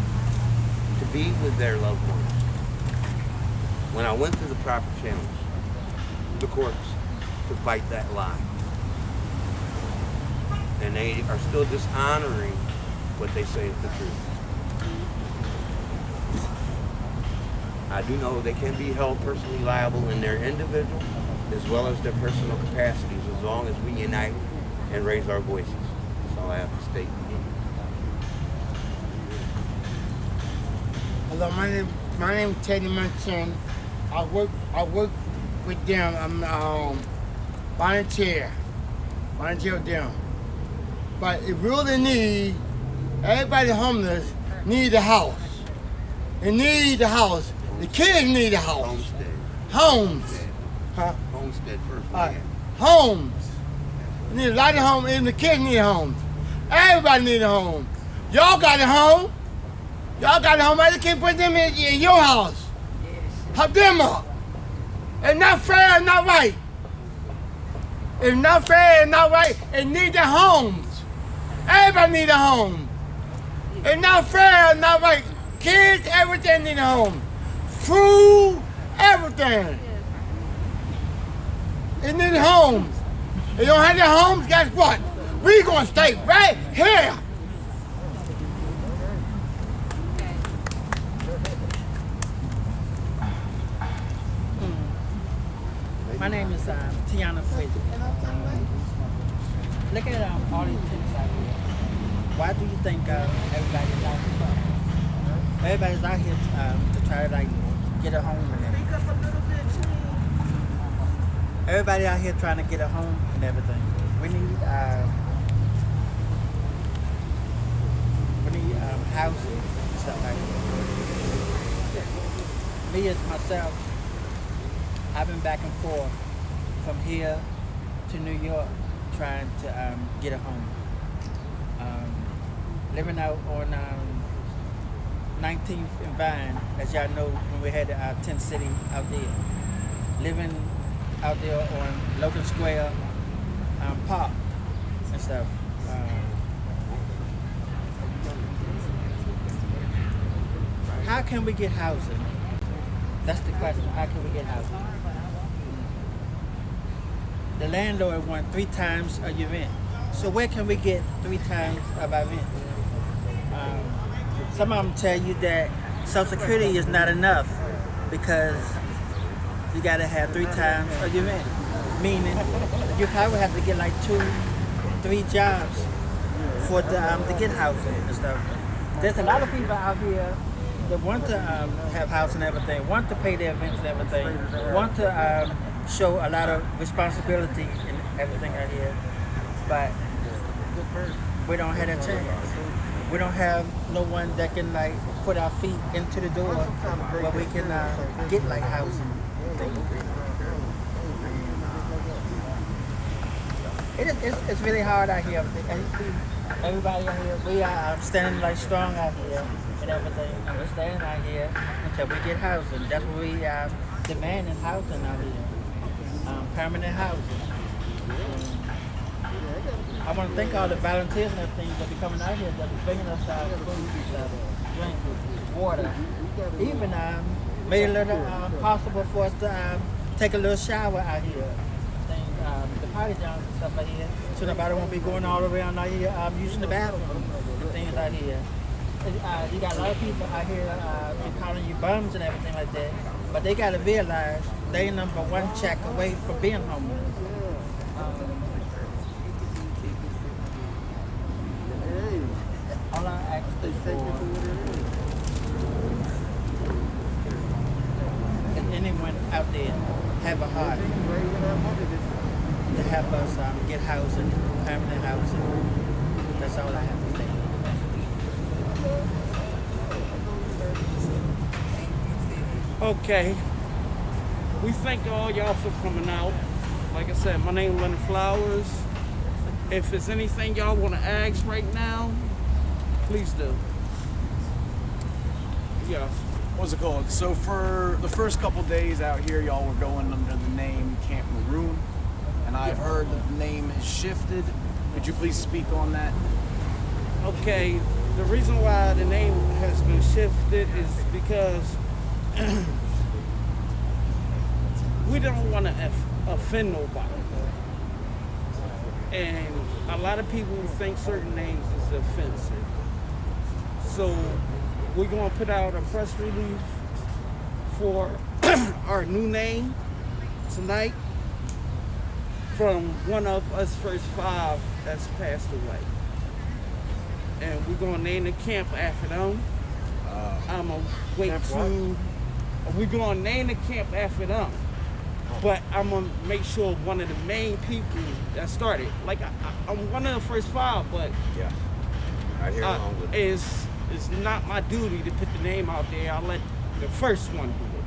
Speaker 8: to be with their loved ones. When I went through the proper channels, the courts to fight that lie. And they are still dishonoring what they say is the truth. I do know they can be held personally liable in their individual as well as their personal capacities as long as we unite and raise our voices. That's all I have to state.
Speaker 9: Hello, my name is Teddy Munson. I work with them. I'm volunteer with them. But it really everybody homeless need a house. They need a house. The kids need a house.
Speaker 8: Homestead.
Speaker 9: Homes. Huh?
Speaker 8: Homestead first.
Speaker 9: Homes. You need a lot of homes, even the kids need homes. Everybody need a home. Y'all got a home. Y'all got a home. Why you can't put them in your house? Help them up. It's not fair, it's not right. It's not fair, it's not right. It need their homes. Everybody need a home. It's not fair, it's not right. Kids, everything need a home. Food, everything. It need homes. If you don't have their homes, guess what? We gonna stay right here.
Speaker 10: My name is Tiana Fritz. Look at all these tents out here. Why do you think everybody's out here? Everybody's out here to try to get a home and everything. Everybody out here trying to get a home and everything. We need housing and stuff like that. Me as myself, I've been back and forth from here to New York trying to get a home. Living out on 19th and Vine, as y'all know, when we had our tent city out there. Living out there on Logan Square Park and stuff. How can we get housing? That's the question. How can we get housing? The landlord wants 3 times of your rent. So where can we get 3 times of our rent? Some of them tell you that Social Security is not enough because you gotta have 3 times of your rent. Meaning you probably have to get like 2-3 jobs for to get housing and stuff. There's a lot of people out here that want to have house and everything, want to pay their rents and everything, want to show a lot of responsibility and everything out here, but we don't have that chance. We don't have no one that can put our feet into the door where we can get housing. It's really hard out here. Everybody out here, we are standing strong out here and everything. And we're standing out here until we get housing. That's what we demand in housing out here. Permanent housing. I want to thank all the volunteers and everything that be coming out here, that be bringing us food, drink, water. Even made it a little possible for us to take a little shower out here. The potty jobs and stuff out here, so nobody won't be going all around out here using the bathroom and things out here. You got a lot of people out here calling you bums and everything like that, but they got to realize they number 1 check away from being homeless. All I ask is if anyone out there have a heart to help us get housing, permanent housing. That's all I have to say.
Speaker 2: Okay. We thank all y'all for coming out. Like I said, my name is Leonard Flowers. If there's anything y'all want to ask right now, please do. Yes.
Speaker 3: What's it called? So for the first couple days out here, y'all were going under the name Camp Maroon, and I've heard that the name has shifted. Could you please speak on that?
Speaker 2: Okay, the reason why the name has been shifted is because we don't want to offend nobody. And a lot of people think certain names is offensive. So we're going to put out a press release for our new name tonight from one of us first 5 that's passed away. And we're going to name the camp after them. I'm going to wait to... We're going to name the camp after them. But I'm going to make sure one of the main people that started, like I'm one of the first 5, but
Speaker 8: Yeah. Right here along with
Speaker 2: it's not my duty to put the name out there. I'll let the first one do it.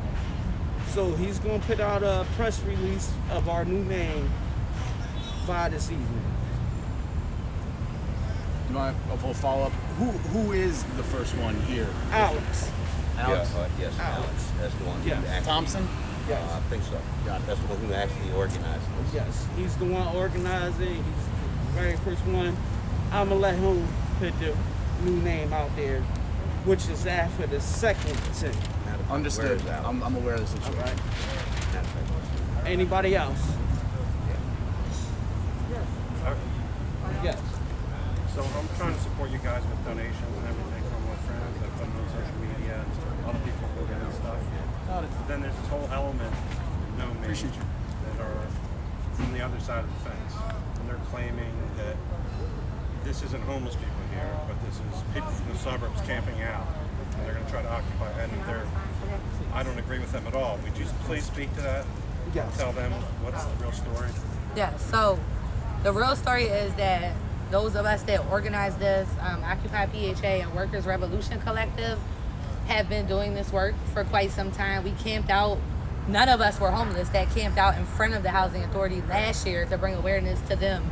Speaker 2: So he's going to put out a press release of our new name by this evening.
Speaker 3: You want a full follow-up? Who is the first one here?
Speaker 2: Alex.
Speaker 3: Alex?
Speaker 8: Yes, Alex. That's the one.
Speaker 2: Yes.
Speaker 8: Who actually,
Speaker 3: Thompson?
Speaker 2: Yes.
Speaker 8: I think so.
Speaker 3: Got it.
Speaker 8: That's the one who actually organized this.
Speaker 2: Yes, he's the one organizing. He's the very first one. I'm going to let him put the new name out there, which is after the second attempt.
Speaker 3: Understood.
Speaker 8: Where is Alex?
Speaker 3: I'm aware of the
Speaker 2: All
Speaker 3: situation.
Speaker 2: right. Anybody else? Yes.
Speaker 11: So I'm trying to support you guys with donations and everything from my friends. I put them on social media and a lot of people go get and stuff. But then there's this whole element, no me, that are from the other side of the fence. And they're claiming that this isn't homeless people here, but this is people from the suburbs camping out. And they're going to try to occupy it. And I don't agree with them at all. Would you please speak to that?
Speaker 2: Yes.
Speaker 11: Tell them what's the real story?
Speaker 1: Yeah, so the real story is that those of us that organized this, Occupy PHA and Workers Revolution Collective, have been doing this work for quite some time. We camped out, none of us were homeless that camped out in front of the Housing Authority last year to bring awareness to them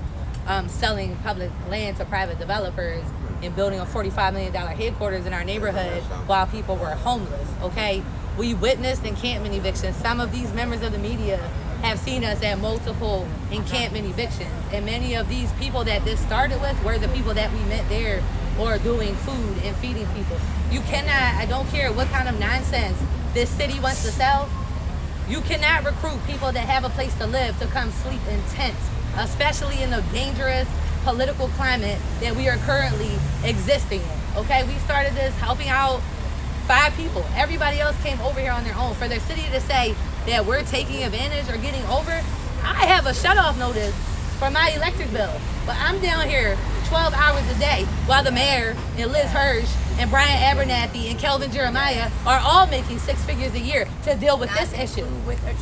Speaker 1: selling public land to private developers and building a $45 million headquarters in our neighborhood while people were homeless, okay? We witnessed encampment evictions. Some of these members of the media have seen us at multiple encampment evictions. And many of these people that this started with were the people that we met there or doing food and feeding people. You cannot, I don't care what kind of nonsense this city wants to sell, you cannot recruit people that have a place to live to come sleep in tents, especially in the dangerous political climate that we are currently existing in, okay? We started this helping out 5 people. Everybody else came over here on their own. For their city to say that we're taking advantage or getting over, I have a shut-off notice for my electric bill, but I'm down here 12 hours a day while the mayor and Liz Hirsch and Brian Abernathy and Kelvin Jeremiah are all making 6 figures a year to deal with this issue.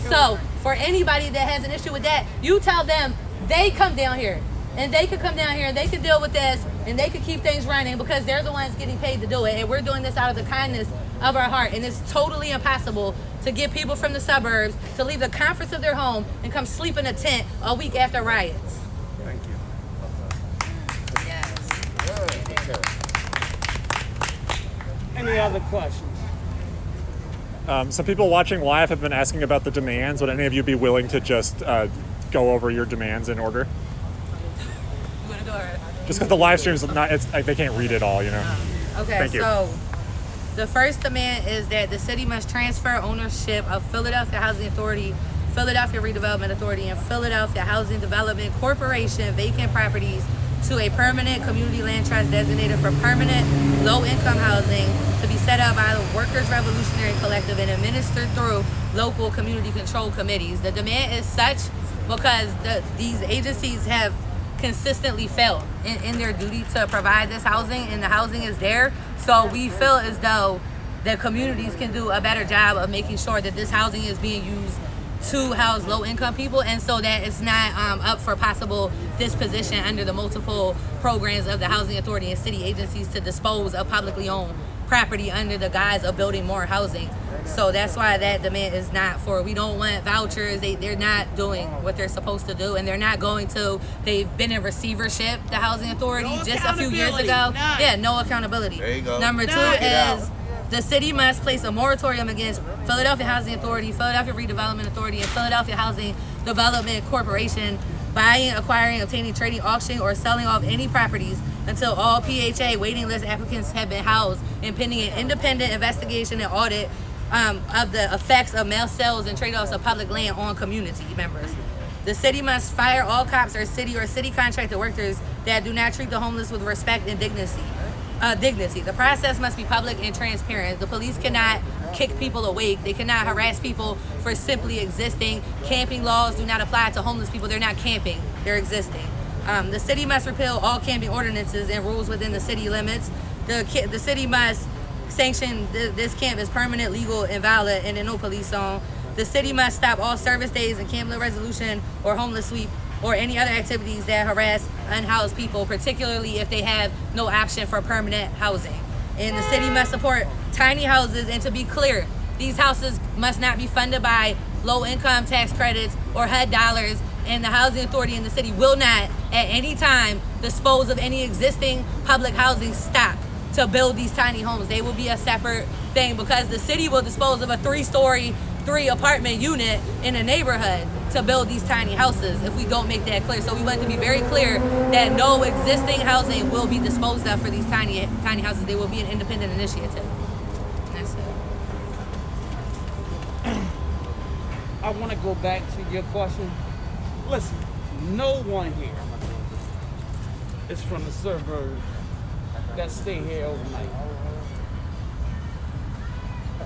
Speaker 1: So for anybody that has an issue with that, you tell them they come down here and they could come down here and they could deal with this and they could keep things running because they're the ones getting paid to do it, and we're doing this out of the kindness of our heart. And it's totally impossible to get people from the suburbs to leave the comforts of their home and come sleep in a tent a week after riots.
Speaker 11: Thank you.
Speaker 2: Any other questions?
Speaker 12: Some people watching live have been asking about the demands. Would any of you be willing to just go over your demands in order? Just because the live stream's not, it's like they can't read it all, you know.
Speaker 1: Okay,
Speaker 12: Thank you.
Speaker 1: so the first demand is that the city must transfer ownership of Philadelphia Housing Authority, Philadelphia Redevelopment Authority, and Philadelphia Housing Development Corporation vacant properties to a permanent community land trust designated for permanent low-income housing to be set up by the Workers Revolutionary Collective and administered through local community control committees. The demand is such because these agencies have consistently failed in their duty to provide this housing, and the housing is there. So we feel as though the communities can do a better job of making sure that this housing is being used to house low-income people, and so that it's not up for possible disposition under the multiple programs of the Housing Authority and city agencies to dispose of publicly owned property under the guise of building more housing. So that's why that demand is not for, we don't want vouchers. They're not doing what they're supposed to do, and they're not going to. They've been in receivership, the Housing Authority, just a few years ago. Yeah, no accountability.
Speaker 8: There you go.
Speaker 1: Number 2 is the city must place a moratorium against Philadelphia Housing Authority, Philadelphia Redevelopment Authority, and Philadelphia Housing Development Corporation buying, acquiring, obtaining, trading, auctioning, or selling off any properties until all PHA waiting list applicants have been housed and pending an independent investigation and audit of the effects of mail sales and trade-offs of public land on community members. The city must fire all cops or city contracted workers that do not treat the homeless with respect and dignity. The process must be public and transparent. The police cannot kick people awake. They cannot harass people for simply existing. Camping laws do not apply to homeless people. They're not camping. They're existing. The city must repeal all camping ordinances and rules within the city limits. The city must sanction this camp as permanent, legal, and valid, and in no police zone. The city must stop all service days and campment resolution or homeless sweep or any other activities that harass unhoused people, particularly if they have no option for permanent housing. And the city must support tiny houses, and to be clear, these houses must not be funded by low income tax credits or HUD dollars, and the housing authority in the city will not at any time dispose of any existing public housing stock to build these tiny homes. They will be a separate thing, because the city will dispose of a 3-story, 3-apartment unit in a neighborhood to build these tiny houses if we don't make that clear. So we want to be very clear that no existing housing will be disposed of for these tiny houses. They will be an independent initiative. And that's it.
Speaker 2: I want to go back to your question. Listen, no one here is from the suburbs that stay here overnight.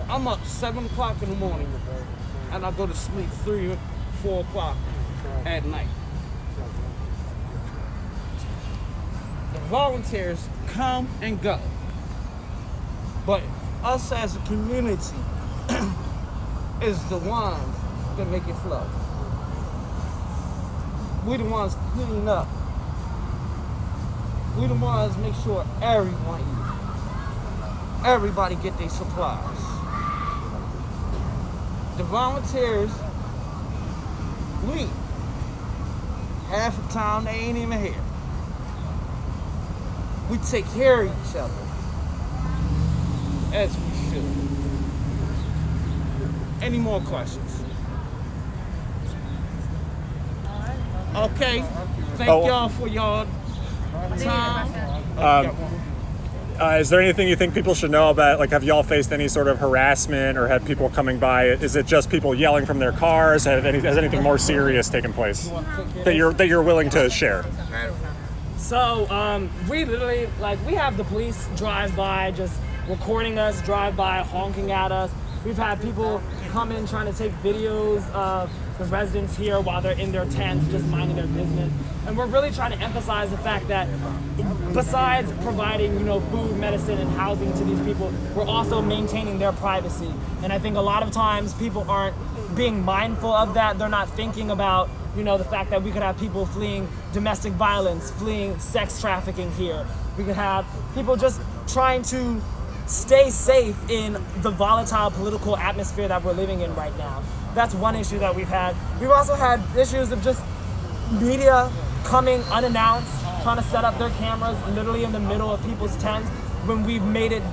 Speaker 2: I'm up 7 o'clock in the morning and I go to sleep 3 or 4 o'clock at night. The volunteers come and go, but us as a community is the ones that make it flow. We the ones cleaning up. We the ones make sure everybody get their supplies. The volunteers leave. Half the time they ain't even here. We take care of each other as we should. Any more questions? Okay. Thank y'all for y'all time.
Speaker 12: Is there anything you think people should know about? Like, have y'all faced any sort of harassment, or have people coming by? Is it just people yelling from their cars? Has anything more serious taken place that you're willing to share?
Speaker 4: So we literally, we have the police drive by, just recording us, drive by, honking at us. We've had people come in trying to take videos of the residents here while they're in their tents, just minding their business. And we're really trying to emphasize the fact that besides providing, food, medicine, and housing to these people, we're also maintaining their privacy. And I think a lot of times people aren't being mindful of that. They're not thinking about, the fact that we could have people fleeing domestic violence, fleeing sex trafficking here. We could have people just trying to stay safe in the volatile political atmosphere that we're living in right now. That's one issue that we've had. We've also had issues of just media coming unannounced, trying to set up their cameras literally in the middle of people's tents, when we've made it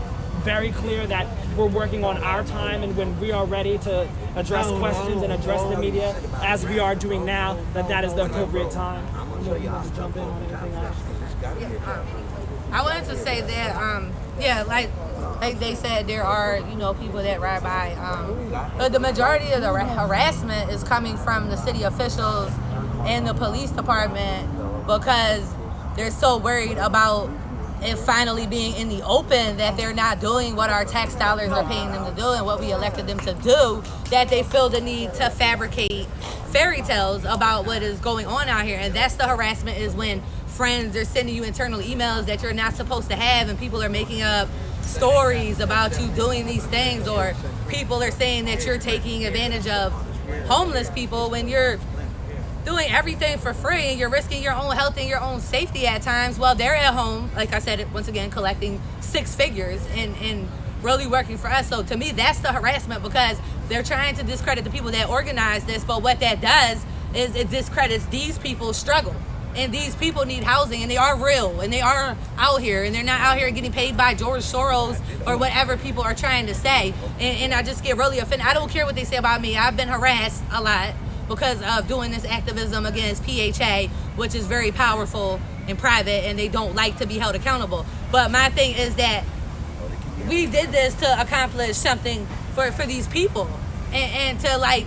Speaker 4: very clear that we're working on our time, and when we are ready to address questions and address the media, as we are doing now, that is the appropriate time. You want to jump in on anything else?
Speaker 1: I wanted to say that, like they said, there are, people that ride by. But the majority of the harassment is coming from the city officials and the police department, because they're so worried about it finally being in the open that they're not doing what our tax dollars are paying them to do and what we elected them to do, that they feel the need to fabricate fairy tales about what is going on out here. And that's the harassment, is when friends are sending you internal emails that you're not supposed to have, and people are making up stories about you doing these things, or people are saying that you're taking advantage of homeless people when you're doing everything for free and you're risking your own health and your own safety at times while they're at home, like I said, once again, collecting 6 figures and really working for us. So to me, that's the harassment, because they're trying to discredit the people that organize this, but what that does is it discredits these people's struggle. And these people need housing, and they are real, and they are out here, and they're not out here getting paid by George Soros or whatever people are trying to say. And I just get really offended. I don't care what they say about me. I've been harassed a lot because of doing this activism against PHA, which is very powerful in private and they don't like to be held accountable. But my thing is that we did this to accomplish something for these people, and to like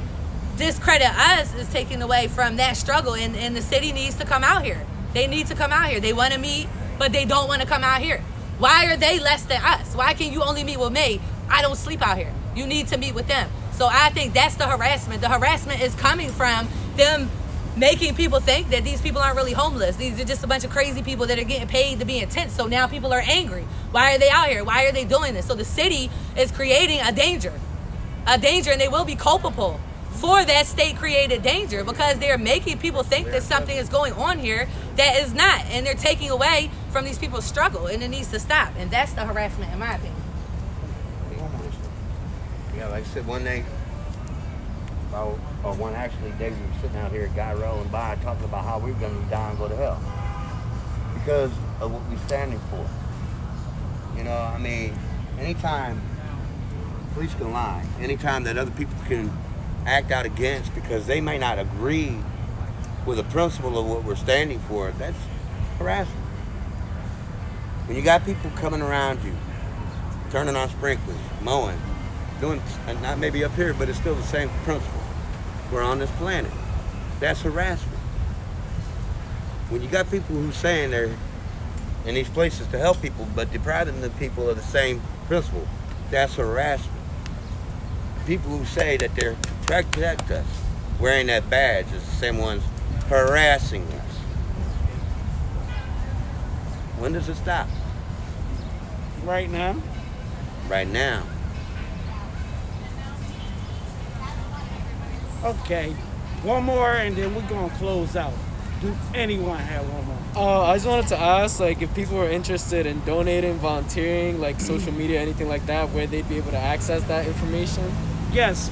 Speaker 1: discredit us is taking away from that struggle, and the city needs to come out here. They need to come out here. They want to meet, but they don't want to come out here. Why are they less than us? Why can you only meet with me? I don't sleep out here. You need to meet with them. So I think that's the harassment. The harassment is coming from them making people think that these people aren't really homeless. These are just a bunch of crazy people that are getting paid to be intense. So now people are angry. Why are they out here? Why are they doing this? So the city is creating a danger, and they will be culpable for that state-created danger because they're making people think that something is going on here that is not, and they're taking away from these people's struggle, and it needs to stop. And that's the harassment, in my opinion.
Speaker 8: Yeah, like I said, one day, or one actually day, we were sitting out here, a guy rolling by, talking about how we were going to die and go to hell because of what we're standing for. You know, I mean, anytime police can lie, anytime that other people can act out against because they may not agree with the principle of what we're standing for, that's harassment. When you got people coming around you, turning on sprinklers, mowing, doing, and not maybe up here, but it's still the same principle. We're on this planet. That's harassment. When you got people who saying they're in these places to help people, but depriving the people of the same principle, that's harassment. People who say that they're trying to protect us, wearing that badge, is the same ones harassing us. When does it stop?
Speaker 2: Right now.
Speaker 8: Right now.
Speaker 2: Okay, one more and then we're gonna close out. Do anyone have one more?
Speaker 13: I just wanted to ask, like, if people were interested in donating, volunteering, like social media, anything like that, where they'd be able to access that information.
Speaker 2: Yes,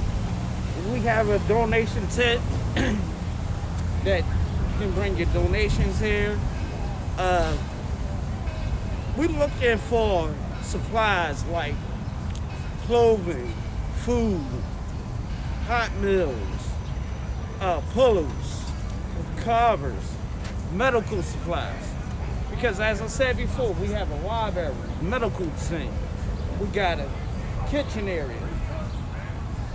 Speaker 2: we have a donation tent that you can bring your donations here. We're looking for supplies like clothing, food, hot meals, pillows, covers, medical supplies. Because as I said before, we have a library, medical tent. We got a kitchen area.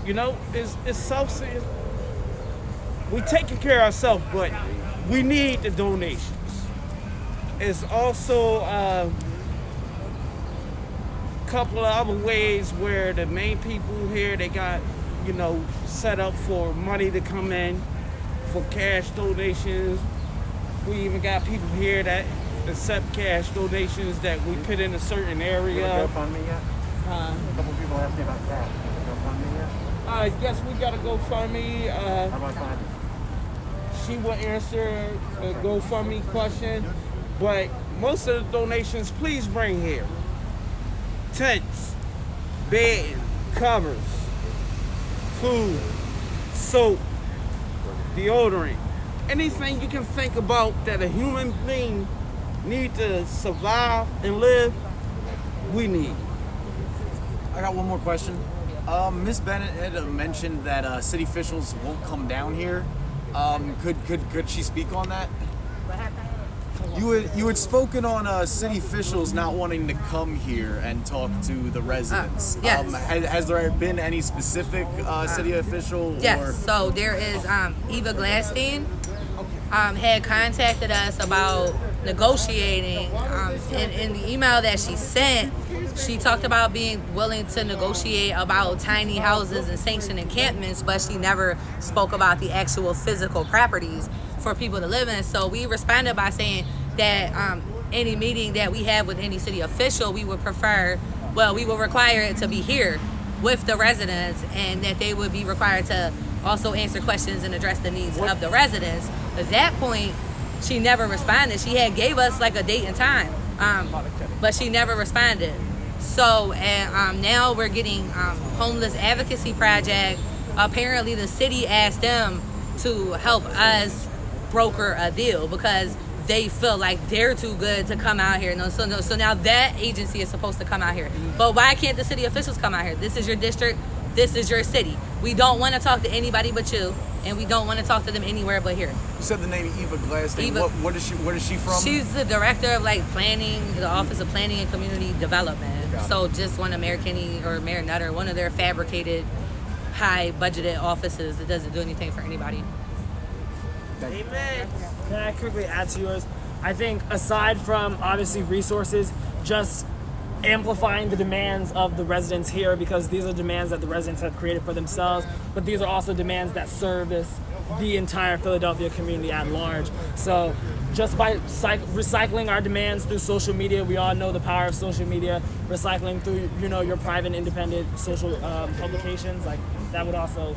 Speaker 2: You know, it's self-sufficient. We're taking care of ourselves, but we need the donations. It's also a couple of other ways where the main people here, they got, you know, set up for money to come in, for cash donations. We even got people here that accept cash donations that we put in a certain area.
Speaker 11: GoFundMe yet? A couple people asked me about that. GoFundMe yet?
Speaker 2: Yes, we got a GoFundMe.
Speaker 11: How do I find it?
Speaker 2: She will answer the GoFundMe question, but most of the donations, please bring here. Tents, bedding, covers, food, soap, deodorant, anything you can think about that a human being need to survive and live, we need.
Speaker 3: I got one more question. Ms. Bennett had mentioned that city officials won't come down here. Could she speak on that?
Speaker 1: What happened?
Speaker 3: You had spoken on city officials not wanting to come here and talk to the residents.
Speaker 1: Yes.
Speaker 3: Has there been any specific city official?
Speaker 1: Yes. So there is Eva Glasstein had contacted us about negotiating. In the email that she sent, she talked about being willing to negotiate about tiny houses and sanctioned encampments, but she never spoke about the actual physical properties for people to live in. So we responded by saying that any meeting that we have with any city official, we would require it to be here with the residents, and that they would be required to also answer questions and address the needs of the residents. At that point, she never responded. She had gave us like a date and time, but she never responded. So now we're getting Homeless Advocacy Project. Apparently the city asked them to help us broker a deal because they feel like they're too good to come out here. So now that agency is supposed to come out here. But why can't the city officials come out here? This is your district. This is your city. We don't want to talk to anybody but you. and we don't want to talk to them anywhere but here.
Speaker 3: You said the name Eva Glasding.
Speaker 1: Eva.
Speaker 3: What is she from?
Speaker 1: She's the director of like planning, the Office of Planning and Community Development. So just one of Mayor Kenny or Mayor Nutter, one of their fabricated, high budgeted offices that doesn't do anything for anybody.
Speaker 4: Amen. Can I quickly add to yours? I think aside from obviously resources, just amplifying the demands of the residents here, because these are demands that the residents have created for themselves, but these are also demands that service the entire Philadelphia community at large. So just by recycling our demands through social media, we all know the power of social media, recycling through, you know, your private independent social publications, like that would also...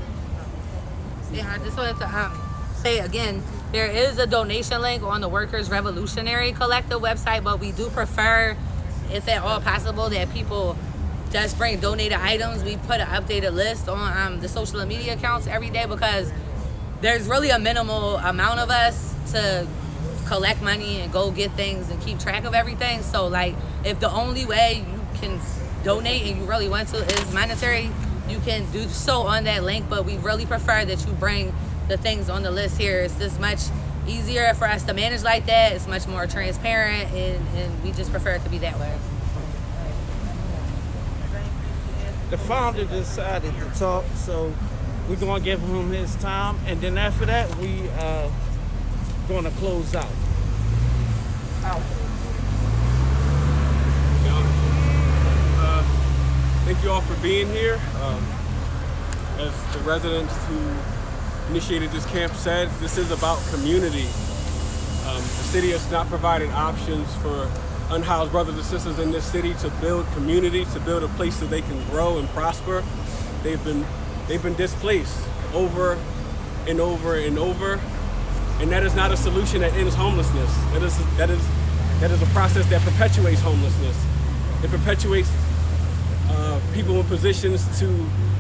Speaker 1: Yeah, I just wanted to say again, there is a donation link on the Workers Revolutionary Collective website, but we do prefer, if at all possible, that people just bring donated items. We put an updated list on the social media accounts every day because there's really a minimal amount of us to collect money and go get things and keep track of everything. So like, if the only way you can donate and you really want to is monetary, you can do so on that link, but we really prefer that you bring the things on the list here. It's just much easier for us to manage like that. It's much more transparent, and we just prefer it to be that way.
Speaker 2: The founder decided to talk, so we're going to give him his time, and then after that, we going to close out.
Speaker 14: Thank you all for being here. As the residents who initiated this camp said, this is about community. The city has not provided options for unhoused brothers and sisters in this city to build community, to build a place so they can grow and prosper. They've been displaced over and over and over, and that is not a solution that ends homelessness. That is a process that perpetuates homelessness. It perpetuates people in positions to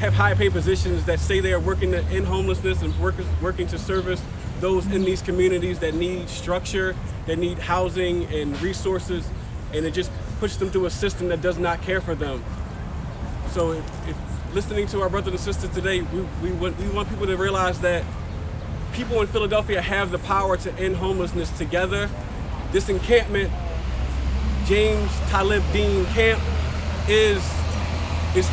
Speaker 14: have high-paid positions that say they are working to end homelessness and working to service those in these communities that need structure, that need housing and resources, and it just pushes them through a system that does not care for them. So if listening to our brothers and sisters today, we want people to realize that people in Philadelphia have the power to end homelessness together. This encampment, James Talib Dean Camp, is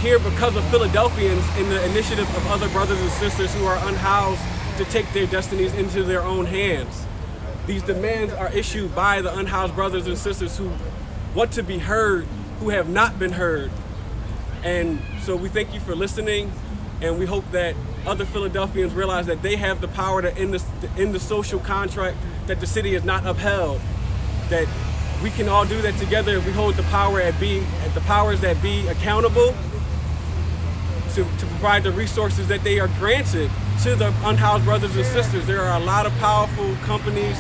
Speaker 14: here because of Philadelphians in the initiative of other brothers and sisters who are unhoused to take their destinies into their own hands. These demands are issued by the unhoused brothers and sisters who want to be heard, who have not been heard. And so we thank you for listening, and we hope that other Philadelphians realize that they have the power to end the social contract that the city has not upheld. That we can all do that together if we hold the powers that be accountable to provide the resources that they are granted to the unhoused brothers and sisters. There are a lot of powerful companies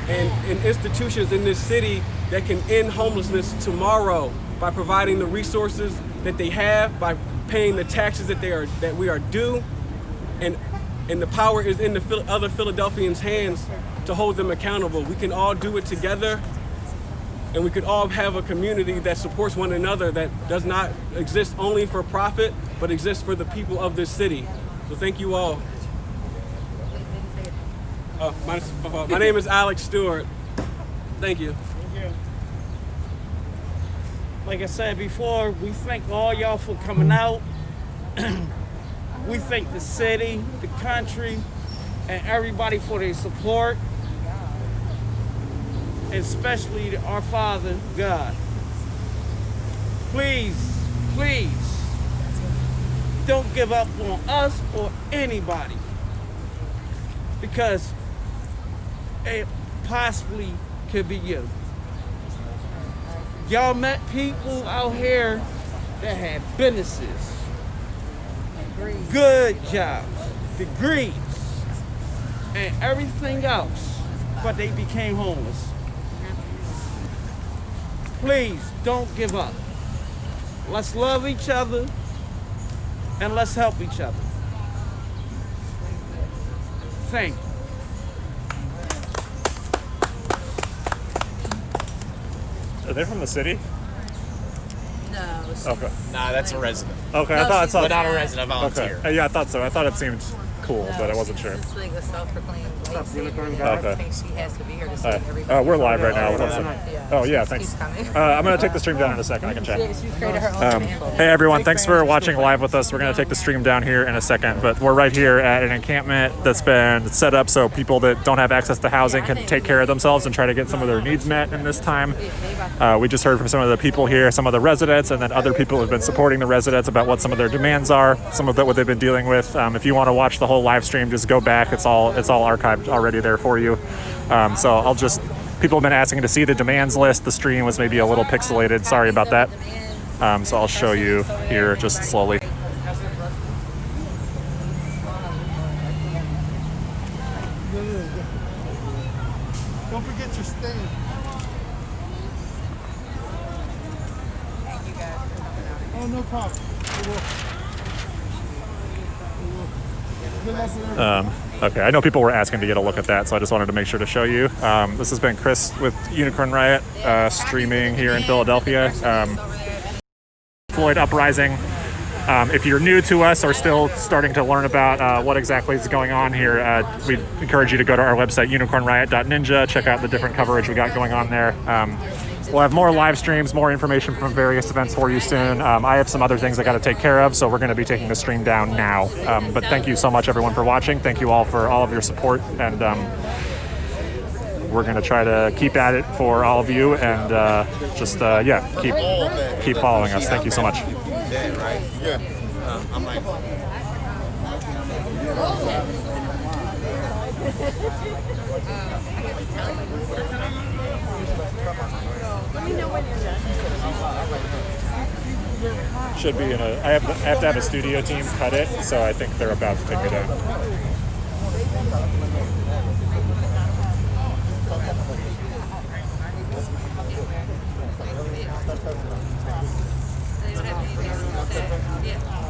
Speaker 14: and institutions in this city that can end homelessness tomorrow by providing the resources that they have, by paying the taxes that we are due, and the power is in the other Philadelphians' hands to hold them accountable. We can all do it together, and we could all have a community that supports one another, that does not exist only for profit, but exists for the people of this city. So thank you all. My name is Alex Stewart. Thank you.
Speaker 2: Like I said before, we thank all y'all for coming out. We thank the city, the country, and everybody for their support. Especially our Father, God. Please, please, don't give up on us or anybody. Because it possibly could be you. Y'all met people out here that had businesses, good jobs, degrees, and everything else, but they became homeless. Please don't give up. Let's love each other and let's help each other. Thank you.
Speaker 12: Are they from the city?
Speaker 1: No.
Speaker 12: Okay.
Speaker 3: Nah, that's a resident.
Speaker 12: Okay,
Speaker 1: No,
Speaker 12: I thought
Speaker 3: But not a resident, a volunteer.
Speaker 12: Okay. Yeah, I thought so. I thought it seemed cool, but I wasn't sure.
Speaker 1: This is like a self-proclaimed white savior.
Speaker 12: Okay.
Speaker 1: I think she has to be here to save everybody.
Speaker 12: We're live right now.
Speaker 1: Yeah.
Speaker 12: Oh yeah,
Speaker 1: She
Speaker 12: thanks.
Speaker 1: keeps coming.
Speaker 12: I'm gonna take the stream down in a second. I can check.
Speaker 1: She's created her own example.
Speaker 12: Hey everyone, thanks for watching live with us. We're gonna take the stream down here in a second, but we're right here at an encampment that's been set up so people that don't have access to housing can take care of themselves and try to get some of their needs met in this time. We just heard from some of the people here, some of the residents, and then other people who've been supporting the residents about what some of their demands are, some of what they've been dealing with. If you want to watch the whole live stream, just go back. It's all archived already there for you. So people have been asking to see the demands list. The stream was maybe a little pixelated. Sorry about that. So I'll show you here just slowly.
Speaker 6: Don't forget your stand.
Speaker 1: Thank you guys for coming out.
Speaker 6: Oh, no problem.
Speaker 12: Okay, I know people were asking to get a look at that, so I just wanted to make sure to show you. This has been Chris with Unicorn Riot, streaming here in Philadelphia. Floyd Uprising. If you're new to us or still starting to learn about what exactly is going on here, we encourage you to go to our website, unicornriot.ninja, check out the different coverage we got going on there. We'll have more live streams, more information from various events for you soon. I have some other things I got to take care of, so we're going to be taking the stream down now. But thank you so much, everyone, for watching. Thank you all for all of your support, and we're going to try to keep at it for all of you, and keep following us. Thank you so much.
Speaker 8: Dead, right? Yeah. I'm like.
Speaker 1: Let me know when you're done.
Speaker 12: Should be in a. I have to have a studio team cut it, so I think they're about to take me down.
Speaker 1: Yeah.